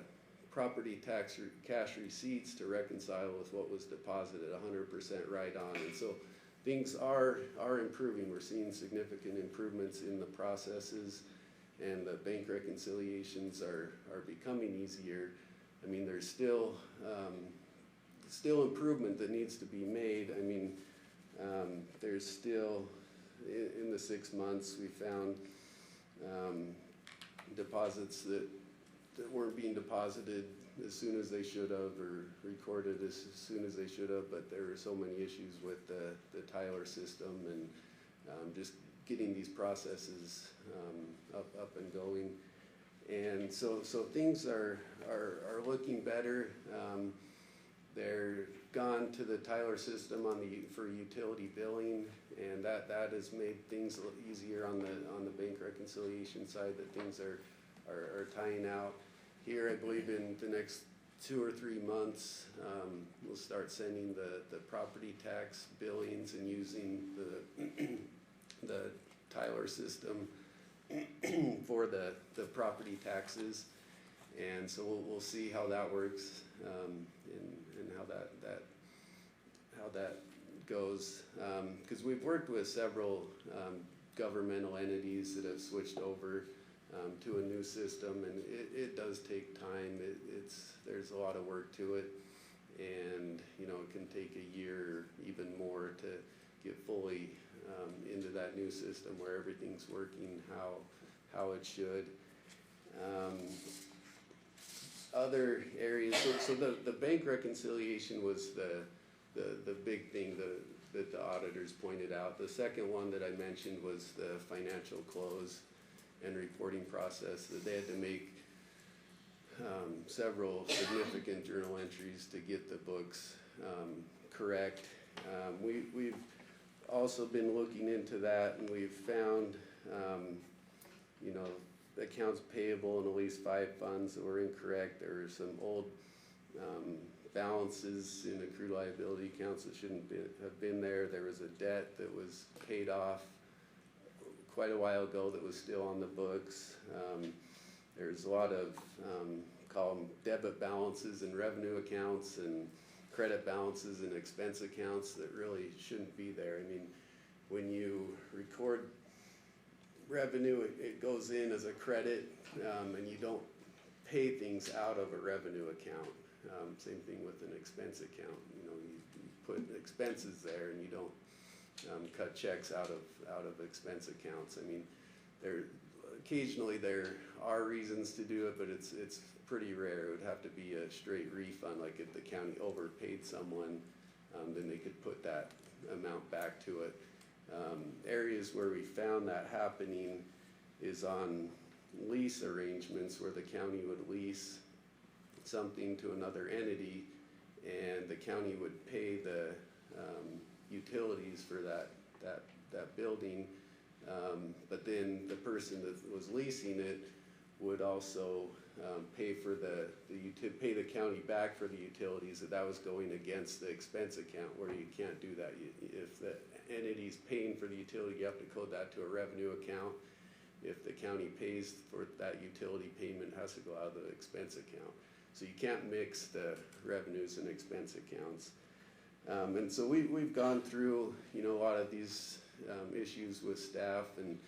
property tax cash receipts to reconcile with what was deposited 100% right on. And so things are improving. We're seeing significant improvements in the processes, and the bank reconciliations are becoming easier. I mean, there's still improvement that needs to be made. I mean, there's still, in the 6 months, we found deposits that weren't being deposited as soon as they should have, or recorded as soon as they should have, but there were so many issues with the Tyler system and just getting these processes up and going. And so things are looking better. They're gone to the Tyler system for utility billing, and that has made things a little easier on the bank reconciliation side, that things are tying out. Here, I believe in the next 2 or 3 months, we'll start sending the property tax billings and using the Tyler system for the property taxes. And so we'll see how that works, and how that goes. Because we've worked with several governmental entities that have switched over to a new system, and it does take time. There's a lot of work to it, and it can take a year or even more to get fully into that new system where everything's working how it should. Other areas, so the bank reconciliation was the big thing that the auditors pointed out. The second one that I mentioned was the financial close and reporting process, that they had to make several significant journal entries to get the books correct. We've also been looking into that, and we've found accounts payable in at least 5 funds that were incorrect. There were some old balances in accrued liability accounts that shouldn't have been there. There was a debt that was paid off quite a while ago that was still on the books. There's a lot of call them debit balances in revenue accounts, and credit balances in expense accounts that really shouldn't be there. I mean, when you record revenue, it goes in as a credit, and you don't pay things out of a revenue account. Same thing with an expense account. You put expenses there, and you don't cut checks out of expense accounts. I mean, occasionally there are reasons to do it, but it's pretty rare. It would have to be a straight refund, like if the county overpaid someone, then they could put that amount back to it. Areas where we found that happening is on lease arrangements, where the county would lease something to another entity, and the county would pay the utilities for that building, but then the person that was leasing it would also pay for pay the county back for the utilities, that was going against the expense account, where you can't do that. If the entity's paying for the utility, you have to code that to a revenue account. If the county pays for that utility payment, it has to go out of the expense account. So you can't mix the revenues and expense accounts. And so we've gone through, a lot of these issues with staff, and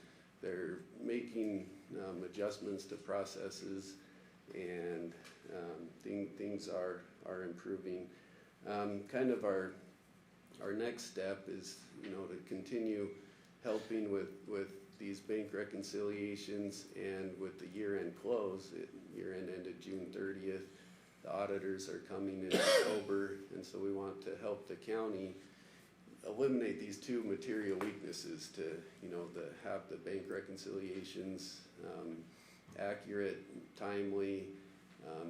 they're making adjustments to processes, and things are improving. Kind of our next step is, to continue helping with these bank reconciliations and with the year-end close. Year-end ended June 30th. The auditors are coming in October, and so we want to help the county eliminate these two material weaknesses to, to have the bank reconciliations accurate, timely,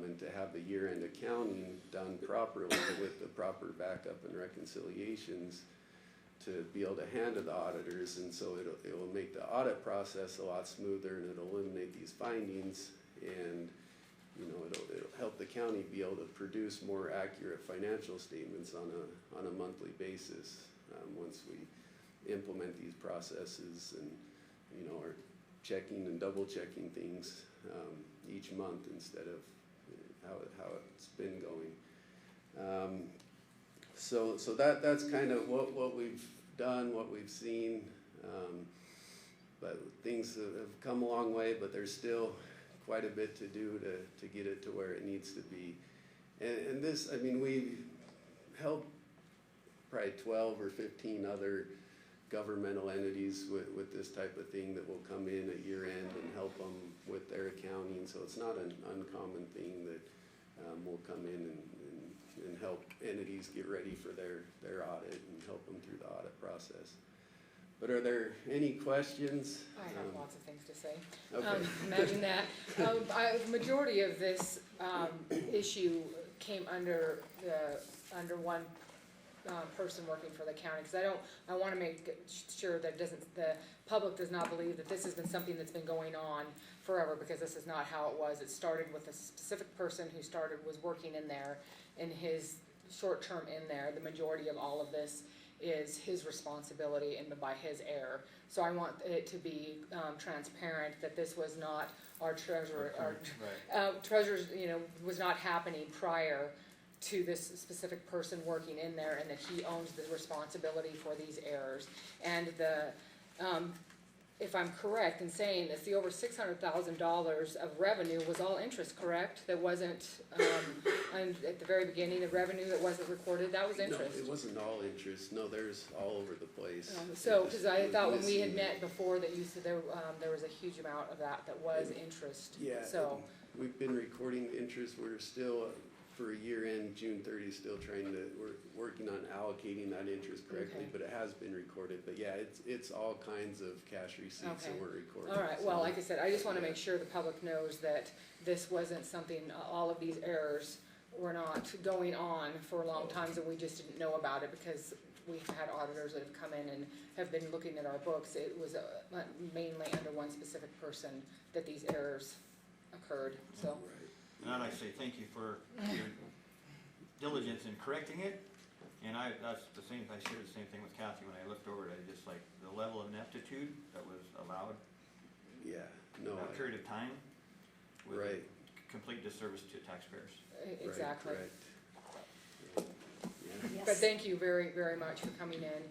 and to have the year-end accounting done properly with the proper backup and reconciliations to be able to hand to the auditors. And so it'll make the audit process a lot smoother, and it'll eliminate these findings, and it'll help the county be able to produce more accurate financial statements on a monthly basis once we implement these processes, and are checking and double checking things each month instead of how it's been going. So that's kind of what we've done, what we've seen. But things have come a long way, but there's still quite a bit to do to get it to where it needs to be. And this, we've helped probably 12 or 15 other governmental entities with this type of thing that will come in at year end and help them with their accounting. So it's not an uncommon thing that will come in and help entities get ready for their audit and help them through the audit process. But are there any questions? I have lots of things to say. Okay. Imagine that. The majority of this issue came under one person working for the county, because I want to make sure that the public does not believe that this has been something that's been going on forever, because this is not how it was. It started with a specific person who was working in there, in his short term in there. The majority of all of this is his responsibility and by his error. So I want it to be transparent that this was not our treasurer, treasurer's, was not happening prior to this specific person working in there, and that he owns the responsibility for these errors. And if I'm correct in saying this, the over $600,000 of revenue was all interest, correct? That wasn't, and at the very beginning, the revenue that wasn't recorded, that was interest? No, it wasn't all interest. No, there's all over the place. So, because I thought when we had met before that you said there was a huge amount of that was interest. Yeah, So, we've been recording the interest. We're still, for year end, June 30, still we're working on allocating that interest correctly, Okay. but it has been recorded. But yeah, it's all kinds of cash receipts that Okay. we're recording. all right, well, so- like I said, I just want to make sure the public knows that this wasn't something, all of these errors were not going on for a long time, and we just didn't know about it because we've had auditors that have come in and have been looking at our books. It was mainly under one specific person that these errors occurred, so. Right. And I'd like to say thank you for your diligence in correcting it. And I shared the same thing with Kathy when I looked over it. I just like the level of ineptitude that was allowed Yeah, in no. that period of time. Was Right. complete disservice to taxpayers. Exactly. Right, yeah. But thank you very, very much for coming in,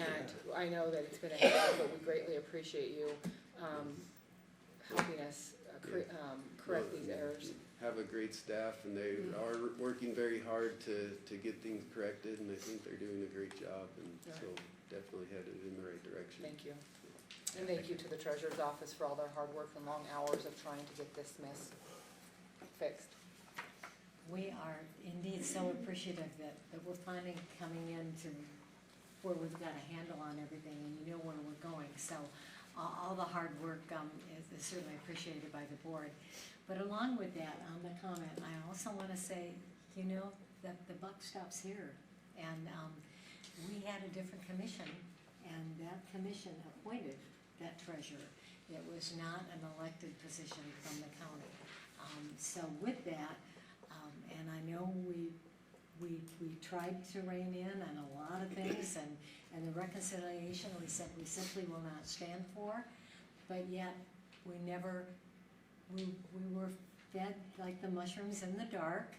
and I know that it's been a headache, but we greatly appreciate you helping us correct these errors. Have a great staff, and they are working very hard to get things corrected, and I think they're doing a great job, and so definitely headed in the right direction. Thank you. And thank you to the treasurer's office for all their hard work and long hours of trying to get this mess fixed. We are indeed so appreciative that we're finally coming into where we've got a handle on everything and you know where we're going. So all the hard work is certainly appreciated by the board. But along with that, on the comment, I also want to say, that the buck stops here. And we had a different commission, and that commission appointed that treasurer. It was not an elected position from the county. So with that, and I know we tried to rein in on a lot of things, and the reconciliation, we said we simply will not stand for, but yet we were fed like the mushrooms in the dark,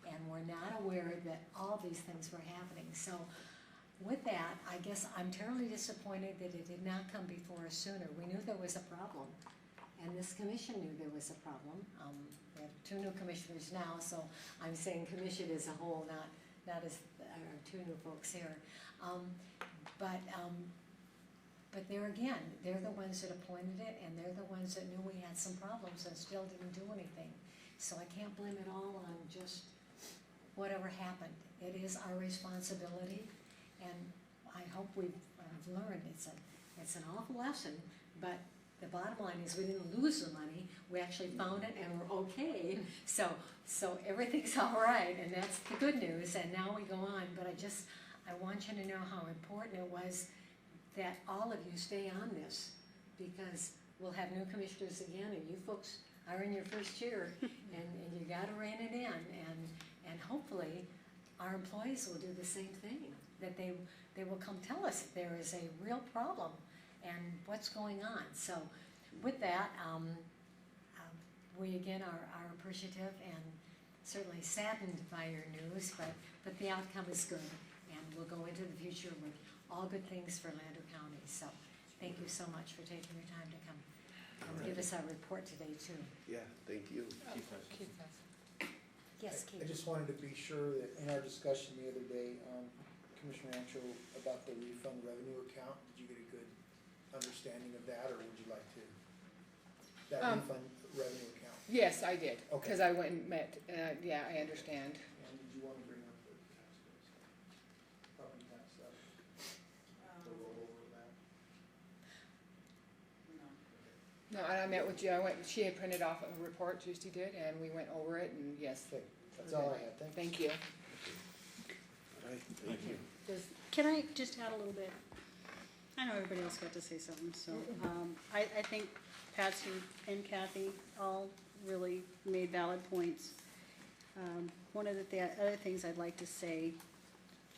and we're not aware that all these things were happening. So with that, I guess I'm terribly disappointed that it did not come before us sooner. We knew there was a problem, and this commission knew there was a problem. We have 2 new commissioners now, so I'm saying commission as a whole, not as our 2 new folks here. But there again, they're the ones that appointed it, and they're the ones that knew we had some problems and still didn't do anything. So I can't blame it all on just whatever happened. It is our responsibility, and I hope we've learned it's an awful lesson, but the bottom line is we didn't lose the money, we actually found it and we're okay, so everything's all right, and that's the good news, and now we go on, but I want you to know how important it was that all of you stay on this, because we'll have new commissioners again, and you folks are in your first year, and you gotta rein it in, and hopefully our employees will do the same thing, that they will come tell us if there is a real problem and what's going on. So with that, we again are appreciative and certainly saddened by your news, but the outcome is good, and we'll go into the future with all good things for Lander County. So thank you so much for taking your time to come and give us our report today too. Yeah, thank you. Keith has- Keith has- Yes, I Keith. just wanted to be sure that in our discussion the other day, Commissioner Rancho, about the refund revenue account, did you get a good understanding of that, or would you like to? That refund revenue account, Yes, I did, Okay. cause I went and met, yeah, I understand. and did you want to bring up the tax bills? Property tax stuff, we'll go over that. No, and I met with you, she had printed off a report, Justy did, and we went over it, and yes, Okay, that's all I had, thank you. thank you. All right, thank you. Can I just add a little bit? I know everybody else got to say something, so, I think Patsy and Kathy all really made valid points. One of the other things I'd like to say,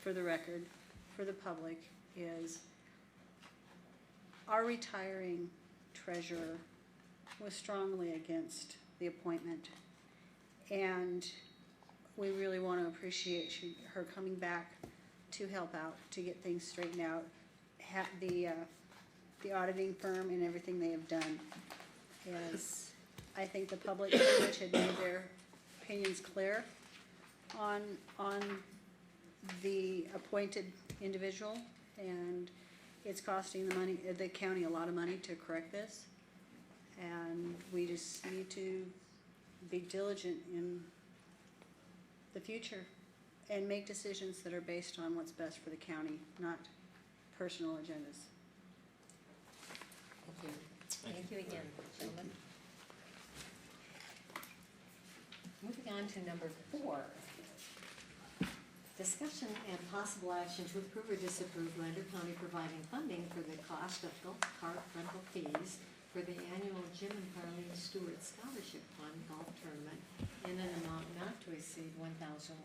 for the record, for the public, is our retiring treasurer was strongly against the appointment. And we really want to appreciate her coming back to help out, to get things straightened out. The auditing firm and everything they have done is, I think the public pretty much had made their opinions clear on the appointed individual, and it's costing the county a lot of money to correct this. And we just need to be diligent in the future and make decisions that are based on what's best for the county, not personal agendas. Thank you. Thank you again, gentlemen. Moving on to number 4. Discussion and possible action to approve or disapprove Lander County providing funding for the cost of golf cart rental fees for the annual Jim and Carleen Stewart Scholarship Fund Golf Tournament in an amount not to exceed $1,100.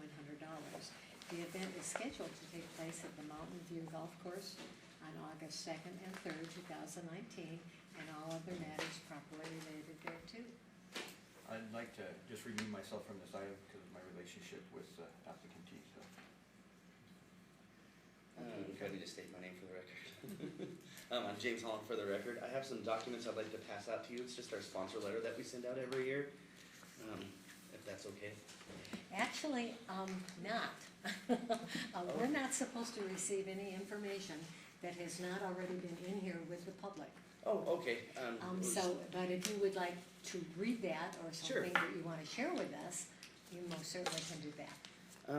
The event is scheduled to take place at the Mountain View Golf Course on August 2nd and 3rd, 2019, and all other matters properly related thereto. I'd like to just remove myself from this item because of my relationship with applicant T, so. Can I just state my name for the record? I'm James Holland for the record. I have some documents I'd like to pass out to you. It's just our sponsor letter that we send out every year, if that's okay. Actually, not. We're not supposed to receive any information that has not already been in here with the public. Oh, okay. But if you would like to read that or Sure. something that you wanna share with us, you most certainly can do that.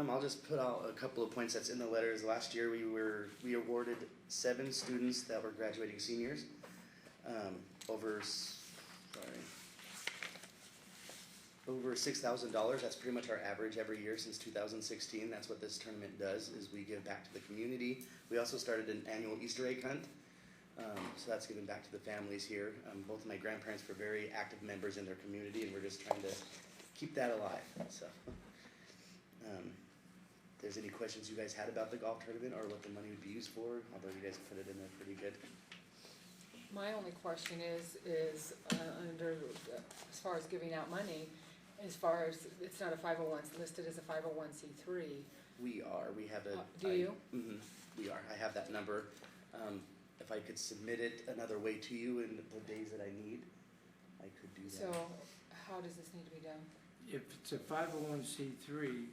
I'll just put out a couple of points that's in the letters. Last year, we awarded 7 students that were graduating seniors, over $6,000. That's pretty much our average every year since 2016. That's what this tournament does, is we give back to the community. We also started an annual Easter egg hunt. So that's given back to the families here. Both of my grandparents were very active members in their community, and we're just trying to keep that alive. So, if there's any questions you guys had about the golf tournament or what the money would be used for, although you guys put it in there pretty good. My only question is under, as far as giving out money, as far as, it's not a 501, it's listed as a 501c3. We have a. Do you? We are. I have that number. If I could submit it another way to you in the days that I need, I could do that. So how does this need to be done? If it's a 501c3,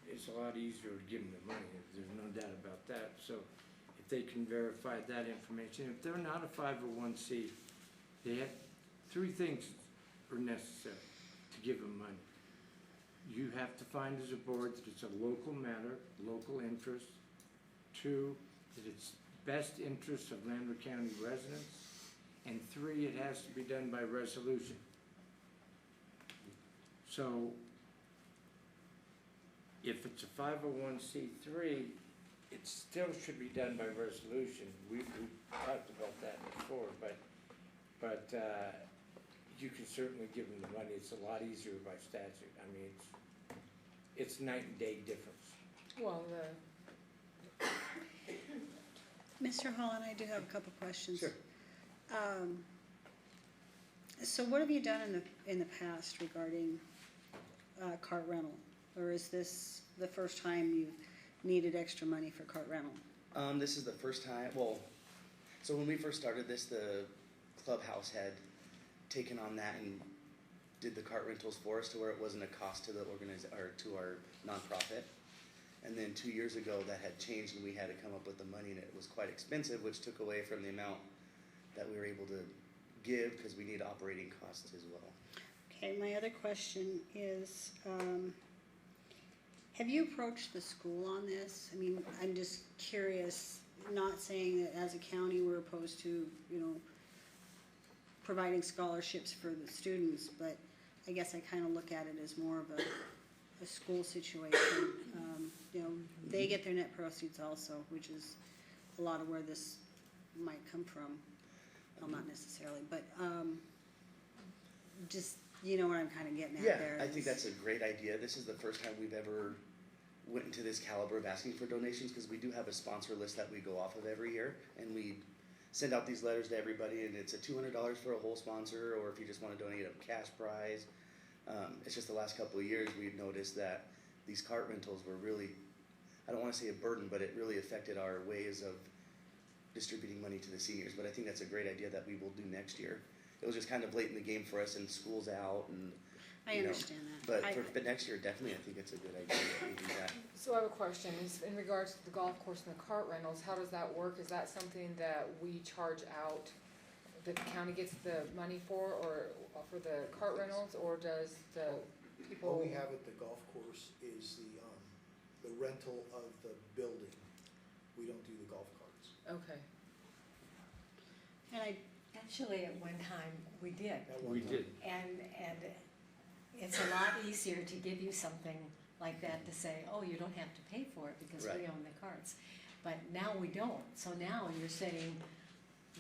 it's a lot easier to give them the money, there's no doubt about that. So if they can verify that information, if they're not a 501c, they have, 3 things are necessary to give them money. You have to find as a board that it's a local matter, local interest. 2, that it's best interest of Lander County residents. And 3, it has to be done by resolution. So if it's a 501c3, it still should be done by resolution. We talked about that before, but you can certainly give them the money. It's a lot easier by statute. I mean, it's night and day difference. Well, Mr. Holland, I do have a couple questions. Sure. So what have you done in the past regarding cart rental? Or is this the first time you've needed extra money for cart rental? This is the first time, well, so when we first started this, the clubhouse had taken on that and did the cart rentals for us to where it wasn't a cost to the or to our nonprofit. And then 2 years ago, that had changed and we had to come up with the money, and it was quite expensive, which took away from the amount that we were able to give because we need operating costs as well. Okay, my other question is, have you approached the school on this? I mean, I'm just curious, not saying that as a county we're opposed to, providing scholarships for the students, but I guess I kind of look at it as more of a school situation. They get their net proceeds also, which is a lot of where this might come from. Well, not necessarily, but just, you know what I'm kind of getting at there. Yeah, I think that's a great idea. This is the first time we've ever went into this caliber of asking for donations, because we do have a sponsor list that we go off of every year, and we send out these letters to everybody, and it's a $200 for a whole sponsor, or if you just want to donate a cash prize. It's just the last couple of years we've noticed that these cart rentals were really, I don't want to say a burden, but it really affected our ways of distributing money to the seniors. But I think that's a great idea that we will do next year. It was just kind of late in the game for us, and school's out, and I understand that. But next year, definitely, I think it's a good idea that we do that. so I have a question, is in regards to the golf course and the cart rentals, how does that work? Is that something that we charge out, that the county gets the money for, or for the cart rentals, or does the people? What we have at the golf course is the rental of the building. We don't do the golf carts. Okay. And actually, at one time, we did. At one We time. did. And it's a lot easier to give you something like that to say, oh, you don't have to pay for it because we Right. own the carts. But now we don't. So now you're saying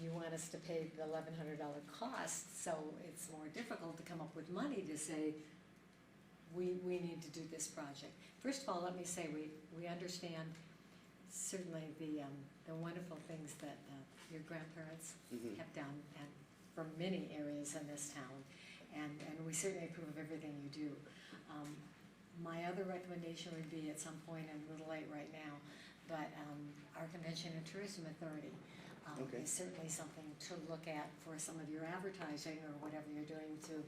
you want us to pay the $1,100 cost, so it's more difficult to come up with money to say, we need to do this project. First of all, let me say, we understand certainly the wonderful things that your grandparents Mhm. have done, and for many areas in this town, and we certainly approve of everything you do. My other recommendation would be, at some point, and a little late right now, but our Convention and Tourism Authority Okay. is certainly something to look at for some of your advertising or whatever you're doing to,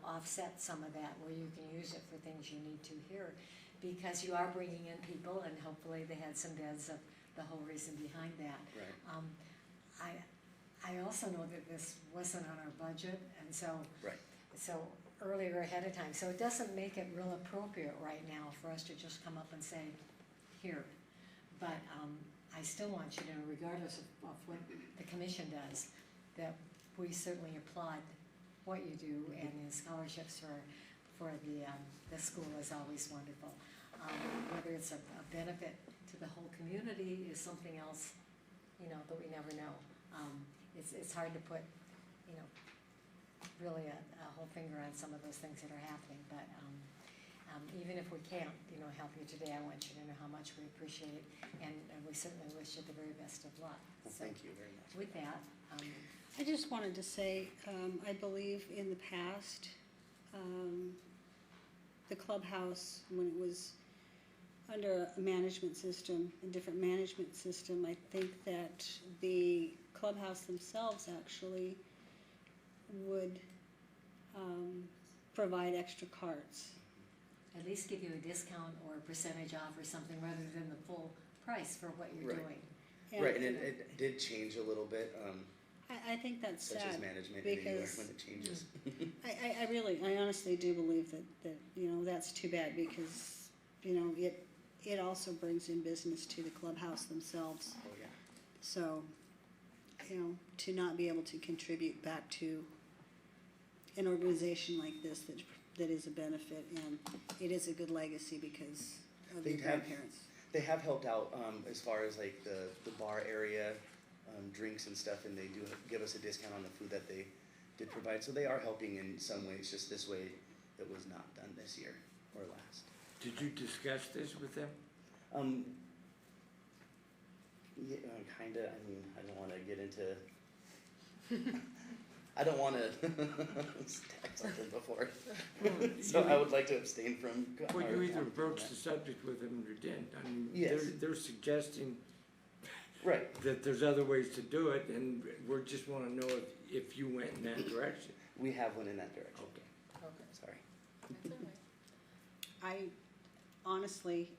offset some of that, where you can use it for things you need to here. Because you are bringing in people, and hopefully they had some beds of the whole reason behind that. Right. I also know that this wasn't on our budget, and so. Right. So earlier ahead of time, so it doesn't make it real appropriate right now for us to just come up and say, here. But I still want you to know, regardless of what the commission does, that we certainly applaud what you do, and the scholarships for the school is always wonderful. Whether it's a benefit to the whole community is something else, that we never know. It's hard to put, you know, really a whole finger on some of those things that are happening, but, even if we can't, you know, help you today, I want you to know how much we appreciate it, and we certainly wish you the very best of luck. Well, So, thank you very much. with that, I just wanted to say, I believe in the past, the clubhouse, when it was under a management system, a different management system, I think that the clubhouse themselves actually would provide extra carts. at least give you a discount or a percentage off or something rather than the full price for what you're Right. doing. Right, and it did change a little bit, I think that's such as sad. management anywhere because- when it changes. I honestly do believe that, you know, that's too bad because, you know, it also brings in business to the clubhouse themselves. Oh, yeah. So, you know, to not be able to contribute back to an organization like this that is a benefit, and it is a good legacy because of the They'd have- grandparents. They have helped out, as far as like the bar area, drinks and stuff, and they do give us a discount on the food that they did provide, so they are helping in some ways, just this way it was not done this year or last. Did you discuss this with them? Yeah, kinda, I mean, I don't wanna get into, I don't wanna stack something before, so I would like to abstain from. Well, you our either comment on broached that. the subject with them or you didn't. I mean, Yes. they're suggesting Right, that there's other ways to do it, and we just wanna know if you went in that direction. we have one in that direction, Okay. Okay, sorry. that's all right. I honestly,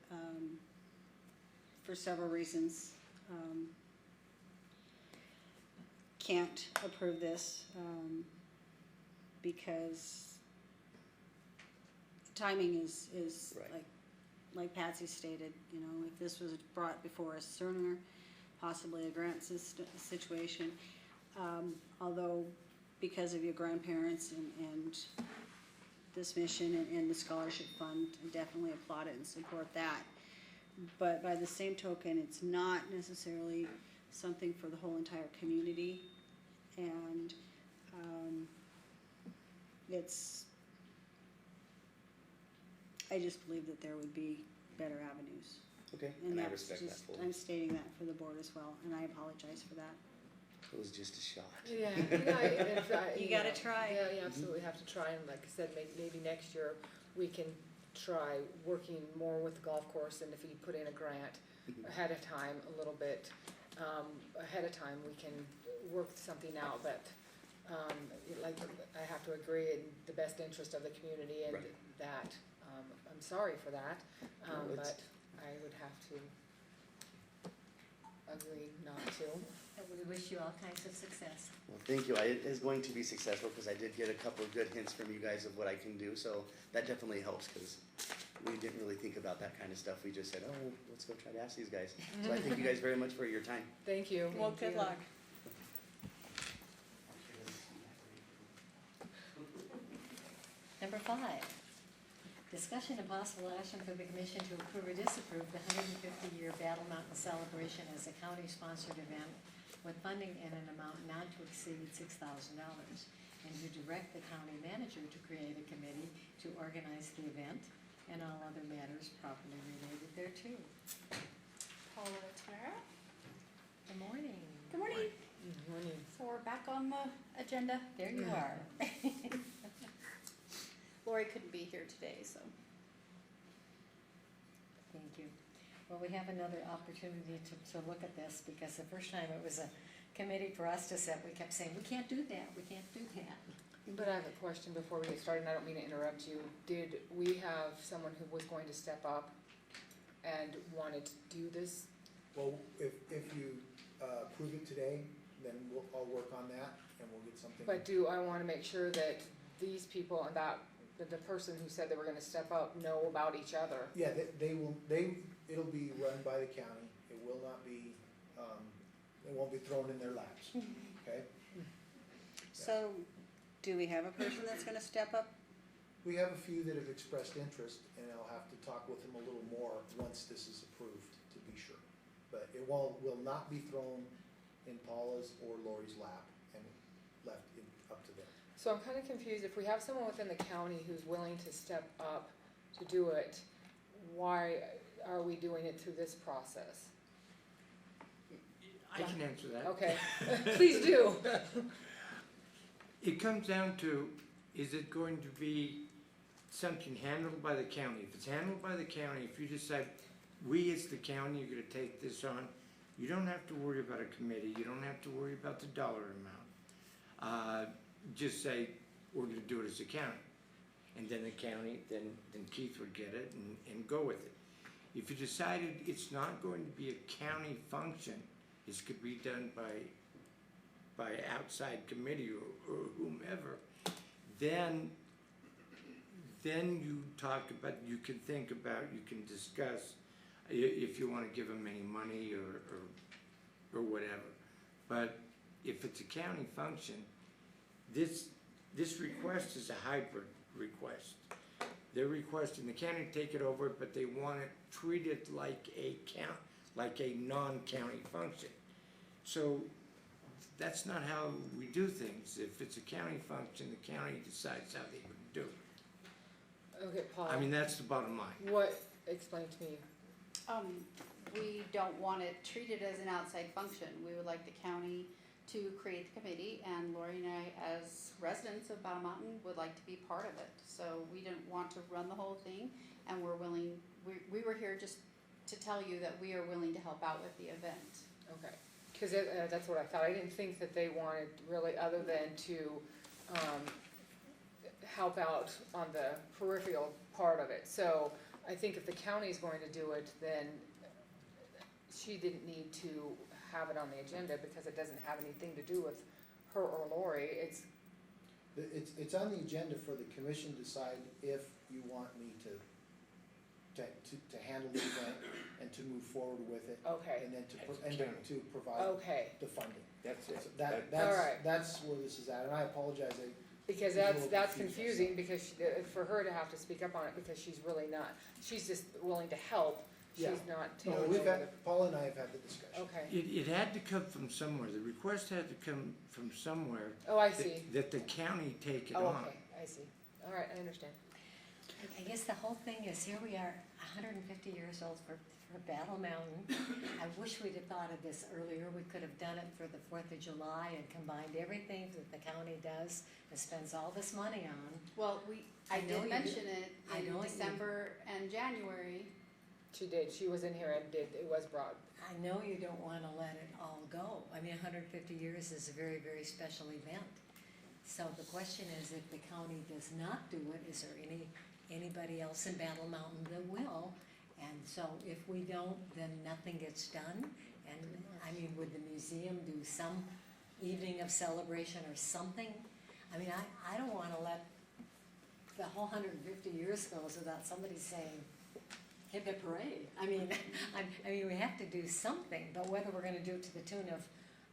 for several reasons, can't approve this, because timing is Right. like Patsy stated, you know, if this was brought before us sooner, possibly a grant situation, although because of your grandparents and this mission and the scholarship fund, I definitely applaud it and support that. But by the same token, it's not necessarily something for the whole entire community. And, I just believe that there would be better avenues. Okay, And and I that's respect that just, fully. I'm stating that for the board as well, and I apologize for that. It was just a shot. Yeah, if I- You gotta know, try. Yeah, you absolutely have to try, and like I said, maybe next year we can try working more with the golf course, and if you put in a grant ahead of time, a little bit, ahead of time, we can work something out, but, like, I have to agree in the best interest of the community and Right. that, I'm sorry for that, No, it's- but I would have to agree not to. And we wish you all kinds of success. Well, thank you. It is going to be successful because I did get a couple of good hints from you guys of what I can do, so that definitely helps because we didn't really think about that kind of stuff. We just said, oh, let's go try to ask these guys. So I thank you guys very much for your time. Thank you. Well, Thank good you. luck. Number 5, discussion and possible action for the commission to approve or disapprove the 150-year Battle Mountain celebration as a county-sponsored event with funding in an amount not to exceed $6,000, and to direct the county manager to create a committee to organize the event and all other matters properly related thereto. Paula Tamara. Good morning. Good morning. Morning. So we're back on the agenda. There you are. Lori couldn't be here today, so. Thank you. Well, we have another opportunity to look at this, because the first time it was a committee for us to set, we kept saying, we can't do that, we can't do that. But I have a question before we get started, and I don't mean to interrupt you. Did we have someone who was going to step up and wanted to do this? Well, if you approve it today, then I'll work on that and we'll get something. But do I wanna make sure that these people and that the person who said they were gonna step up know about each other? Yeah, it'll be run by the county. It will not be, it won't be thrown in their laps, okay? So, do we have a person that's gonna step up? We have a few that have expressed interest, and I'll have to talk with them a little more once this is approved, to be sure. But it will not be thrown in Paula's or Lori's lap and left it up to them. So I'm kind of confused, if we have someone within the county who's willing to step up to do it, why are we doing it through this process? I can answer that. Okay, please do. It comes down to, is it going to be something handled by the county? If it's handled by the county, if you decide, we as the county are gonna take this on, you don't have to worry about a committee, you don't have to worry about the dollar amount. Just say, we're gonna do it as a county. And then the county, then Keith would get it and go with it. If you decided it's not going to be a county function, this could be done by outside committee or whomever, then you talk about, you can think about, you can discuss if you wanna give them any money or whatever. But if it's a county function, this request is a hybrid request. They're requesting the county to take it over, but they want it treated like a non-county function. So that's not how we do things. If it's a county function, the county decides how they would do it. Okay, Paul. I mean, that's the bottom line. What, explain to me. We don't want it treated as an outside function. We would like the county to create the committee, and Lori and I, as residents of Battle Mountain, would like to be part of it. So we didn't want to run the whole thing, and we're willing, we were here just to tell you that we are willing to help out with the event. Okay, because that's what I thought. I didn't think that they wanted really, other than to help out on the peripheral part of it. So I think if the county's going to do it, then she didn't need to have it on the agenda because it doesn't have anything to do with her or Lori. It's on the agenda for the commission to decide if you want me to handle the event and to move forward with it. Okay. And then to provide Okay. the funding. That's it. So All right. that's where this is at, and I apologize. Because It's a little that's confusing. confusing, because for her to have to speak up on it, because she's really not, she's just willing to help, she's Yeah. not No, taking we've over had, Paula and I have had the discussion. Okay, It had to come from somewhere. The request had to come from somewhere. oh, I see, That the county take it oh, on. okay, I see, all right, I understand. I guess the whole thing is, here we are, 150 years old for Battle Mountain. I wish we'd have thought of this earlier. We could have done it for the 4th of July and combined everything that the county does and spends all this money on. Well, I I know did you mention did. it I know in you- December and January. She did, she was in here and it was brought, I know you don't wanna let it all go. I mean, 150 years is a very, very special event. So the question is, if the county does not do it, is there anybody else in Battle Mountain that will? And so if we don't, then nothing gets done. And I mean, would the museum do some evening of celebration or something? I mean, I don't wanna let the whole 150 years go without somebody saying, hip hip hooray. I mean, I mean, we have to do something, but whether we're gonna do it to the tune of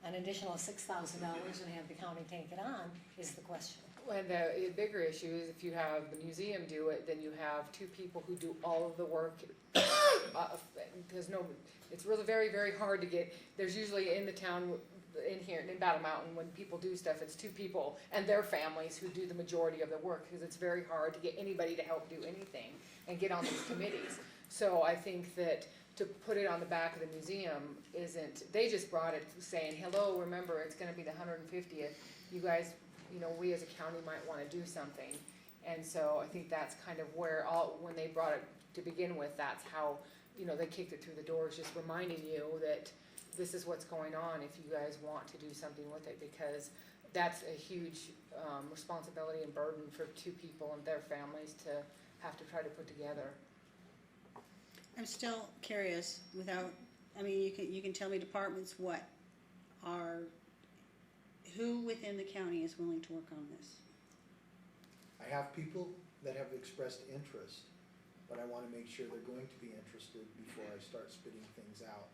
an additional $6,000 and have the county take it on is the question. and the bigger issue is if you have the museum do it, then you have two people who do all of the work. There's no, it's really very, very hard to get, there's usually in the town, in here, in Battle Mountain, when people do stuff, it's two people and their families who do the majority of the work, because it's very hard to get anybody to help do anything and get on these committees. So I think that to put it on the back of the museum isn't, they just brought it saying, hello, remember, it's gonna be the 150th. You guys, you know, we as a county might wanna do something. And so I think that's kind of where when they brought it to begin with, that's how, you know, they kicked it through the doors, just reminding you that this is what's going on if you guys want to do something with it, because that's a huge responsibility and burden for two people and their families to have to try to put together. I'm still curious, I mean, you can tell me departments who within the county is willing to work on this? I have people that have expressed interest, but I wanna make sure they're going to be interested before I start spitting things out,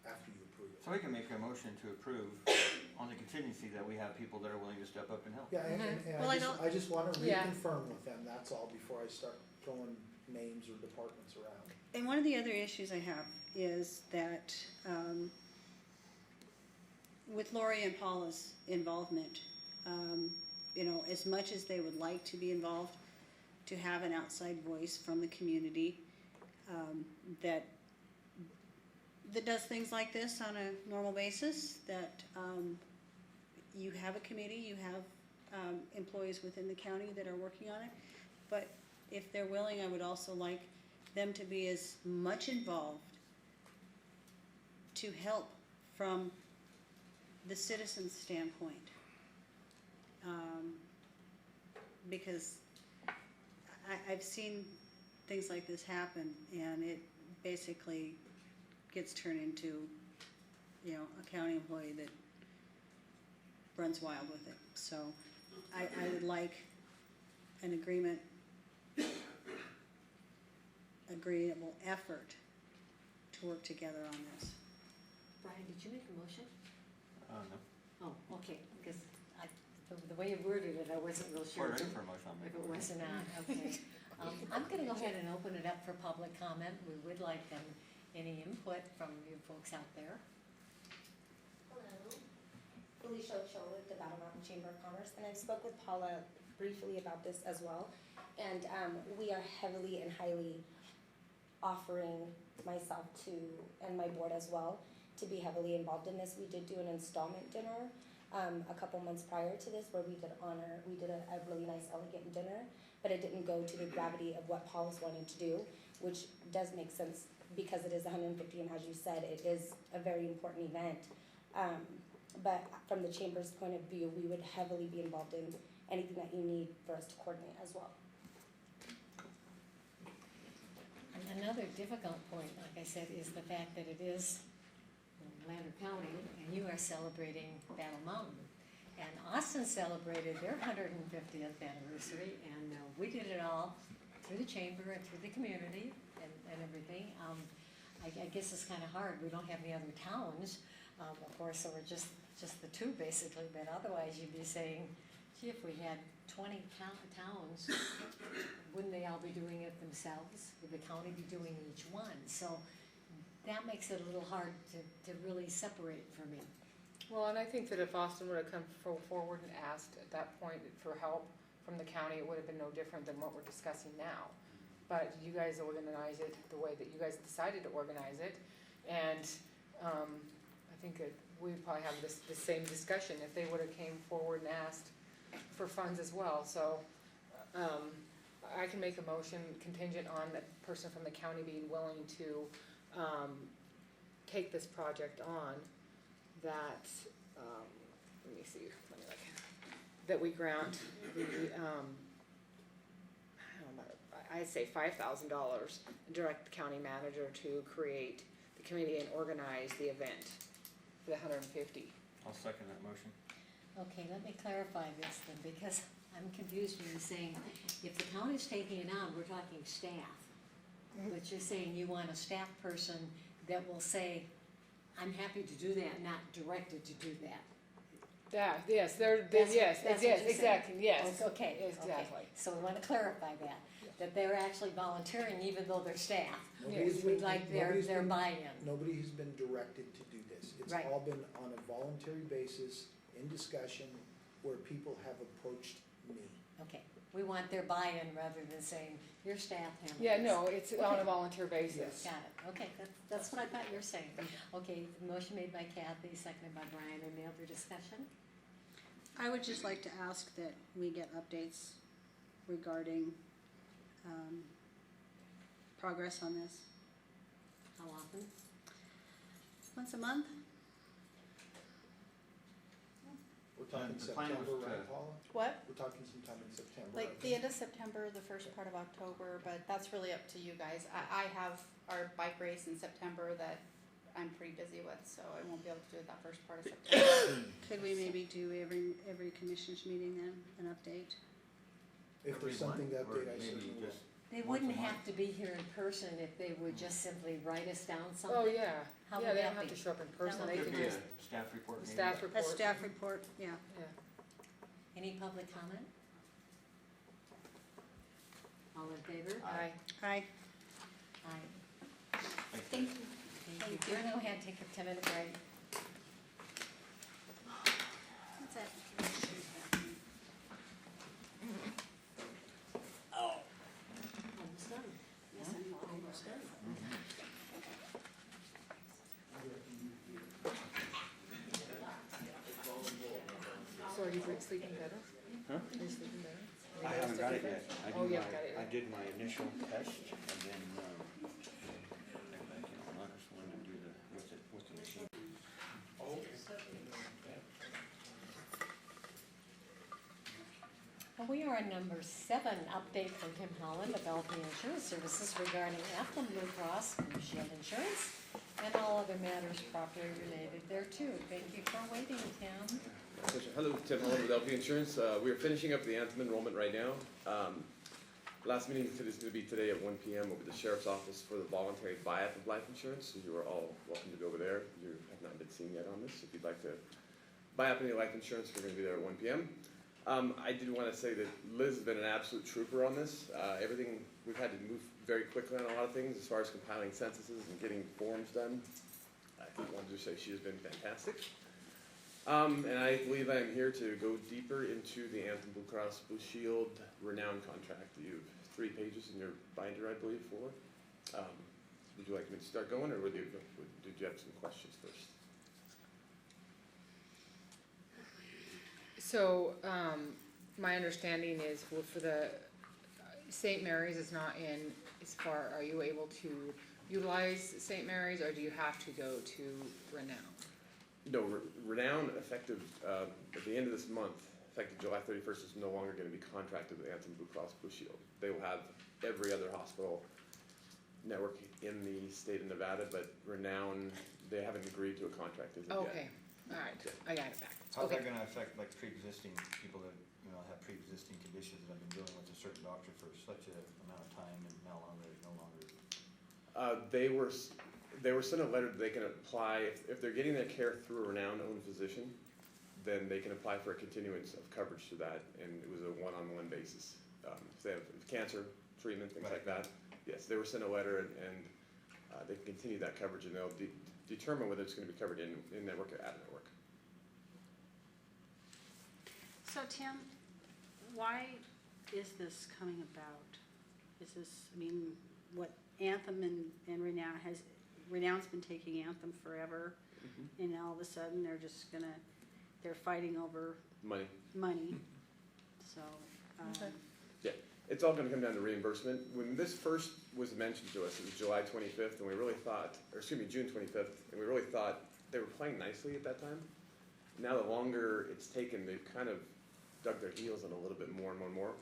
after you approve it. So we can make a motion to approve on the contingency that we have people that are willing to step up and help. Yeah, and Well, I just wanna Yeah. reconfirm with them, that's all, before I start throwing names or departments around. And one of the other issues I have is that, with Lori and Paula's involvement, you know, as much as they would like to be involved, to have an outside voice from the community, that does things like this on a normal basis, that, you have a committee, you have, employees within the county that are working on it. But if they're willing, I would also like them to be as much involved to help from the citizen's standpoint. Because I've seen things like this happen, and it basically gets turned into, you know, a county employee that runs wild with it. So I would like an agreeable effort to work together on this. Brian, did you make a motion? No. Oh, okay, because the way you worded it, I wasn't real sure. We're ready for a motion. I'll make If a it motion. wasn't on, okay. I'm gonna go ahead and open it up for public comment. We would like any input from you folks out there. Hello, Felicia Ochoa with the Battle Mountain Chamber of Commerce, and I spoke with Paula briefly about this as well. And we are heavily and highly offering myself to, and my board as well, to be heavily involved in this. We did do an installment dinner a couple months prior to this where we did a really nice elegant dinner, but it didn't go to the gravity of what Paula's wanting to do, which does make sense because it is 150, and as you said, it is a very important event. But from the chamber's point of view, we would heavily be involved in anything that you need for us to coordinate as well. And another difficult point, like I said, is the fact that it is Lander County, and you are celebrating Battle Mountain. And Austin celebrated their 150th anniversary, and we did it all through the chamber and through the community and everything. I guess it's kind of hard. We don't have any other towns, of course, so we're just the two basically. But otherwise, you'd be saying, gee, if we had 20 towns, wouldn't they all be doing it themselves? Would the county be doing each one? So that makes it a little hard to really separate for me. Well, and I think that if Austin would have come forward and asked at that point for help from the county, it would have been no different than what we're discussing now. But you guys organize it the way that you guys decided to organize it, and I think that we'd probably have the same discussion if they would have came forward and asked for funds as well. So I can make a motion contingent on the person from the county being willing to take this project on, that, let me look, that we grant the, I'd say $5,000, and direct the county manager to create the committee and organize the event for the 150. I'll second that motion. Okay, let me clarify this then, because I'm confused when you're saying, if the county's taking it on, we're talking staff. But you're saying you want a staff person that will say, I'm happy to do that, not directed to do that. Yes, yes, That's what you're saying. exactly, yes. Okay, Exactly. So we want to clarify that they're actually volunteering even though they're staff. Nobody's We'd been- like nobody's their been- buy-in. Nobody has been directed to do this. It's Right. all been on a voluntary basis, in discussion, where people have approached me. Okay, we want their buy-in rather than saying, your staff handles Yeah, this." no, it's on Okay. a volunteer basis. Got it, okay, that's what I thought you were saying. Okay, the motion made by Kathy, seconded by Brian, any other discussion? I would just like to ask that we get updates regarding progress on this. How often? Once a month? We're talking The plan was September, to- right, Paula? What? We're talking sometime in September. Like right? the end of September, the first part of October, but that's really up to you guys. I have our bike race in September that I'm pretty busy with, so I won't be able to do it that first part of September. Could we maybe do every commissioners meeting then, an update? If there's Everyone, something to or update, I maybe certainly will. just They once a wouldn't month. have to be here in person if they would just simply write us down something. Oh, yeah, How yeah, would they that don't have be? to show up in person, would they be can Could be just, a staff report maybe. staff A report. staff report, yeah. Yeah. Any public comment? All in favor? Aye. Aye. Aye. Thank you. Thank you. We're gonna go ahead and take a 10-minute break. that should happen? Oh. Almost done. Yes, I'm almost done. So are you sleeping better? Huh? Are you sleeping better? I haven't got it yet. Oh, you haven't got it I yet? did my initial test and then, I just wanted to do the, with the machine. Well, we are on number 7, update from Kim Holland of LP Insurance Services regarding Anthem Blue Cross Blue Shield Insurance and all other matters properly related thereto. Thank you for waiting, Tim. Hello, Tim Holland with LP Insurance. We are finishing up the Anthem enrollment right now. Last meeting is going to be today at 1 p.m. over the Sheriff's Office for the voluntary buy-up of life insurance. So you are all welcome to go over there. You have not been seen yet on this. If you'd like to buy up any life insurance, we're going to be there at 1 p.m. I did want to say that Liz has been an absolute trooper on this. Everything, we've had to move very quickly on a lot of things as far as compiling censuses and getting forms done. I think I wanted to say she has been fantastic. And I believe I am here to go deeper into the Anthem Blue Cross Blue Shield Renown contract. You have 3 pages in your binder, I believe, 4. Would you like me to start going, or did you have some questions first? So, my understanding is for the St. Mary's is not in as far, are you able to utilize St. Mary's, or do you have to go to Renown? No, Renown, effective at the end of this month, effective July 31st, is no longer going to be contracted with Anthem Blue Cross Blue Shield. They will have every other hospital network in the state of Nevada, but Renown, they haven't agreed to a contract as of yet. Okay, all right, I got it back. How's Okay. that gonna affect like pre-existing people that, have pre-existing conditions that have been dealing with a certain doctor for such a amount of time and now no longer? They were sent a letter that they can apply, if they're getting their care through a Renown-owned physician, then they can apply for a continuance of coverage to that, and it was a one-on-one basis. If they have cancer treatment, things like that, yes, they were sent a letter and they can continue that coverage, and they'll determine whether it's gonna be covered in network or out of network. So Tim, why is this coming about? Is this, what Anthem and Renown's been taking Anthem forever, and all of a sudden they're just they're fighting over Money. So, Okay. Yeah, it's all gonna come down to reimbursement. When this first was mentioned to us, it was July 25th, and we really thought, or excuse me, June 25th, and we really thought they were playing nicely at that time. Now the longer it's taken, they've kind of dug their heels in a little bit more and more and more.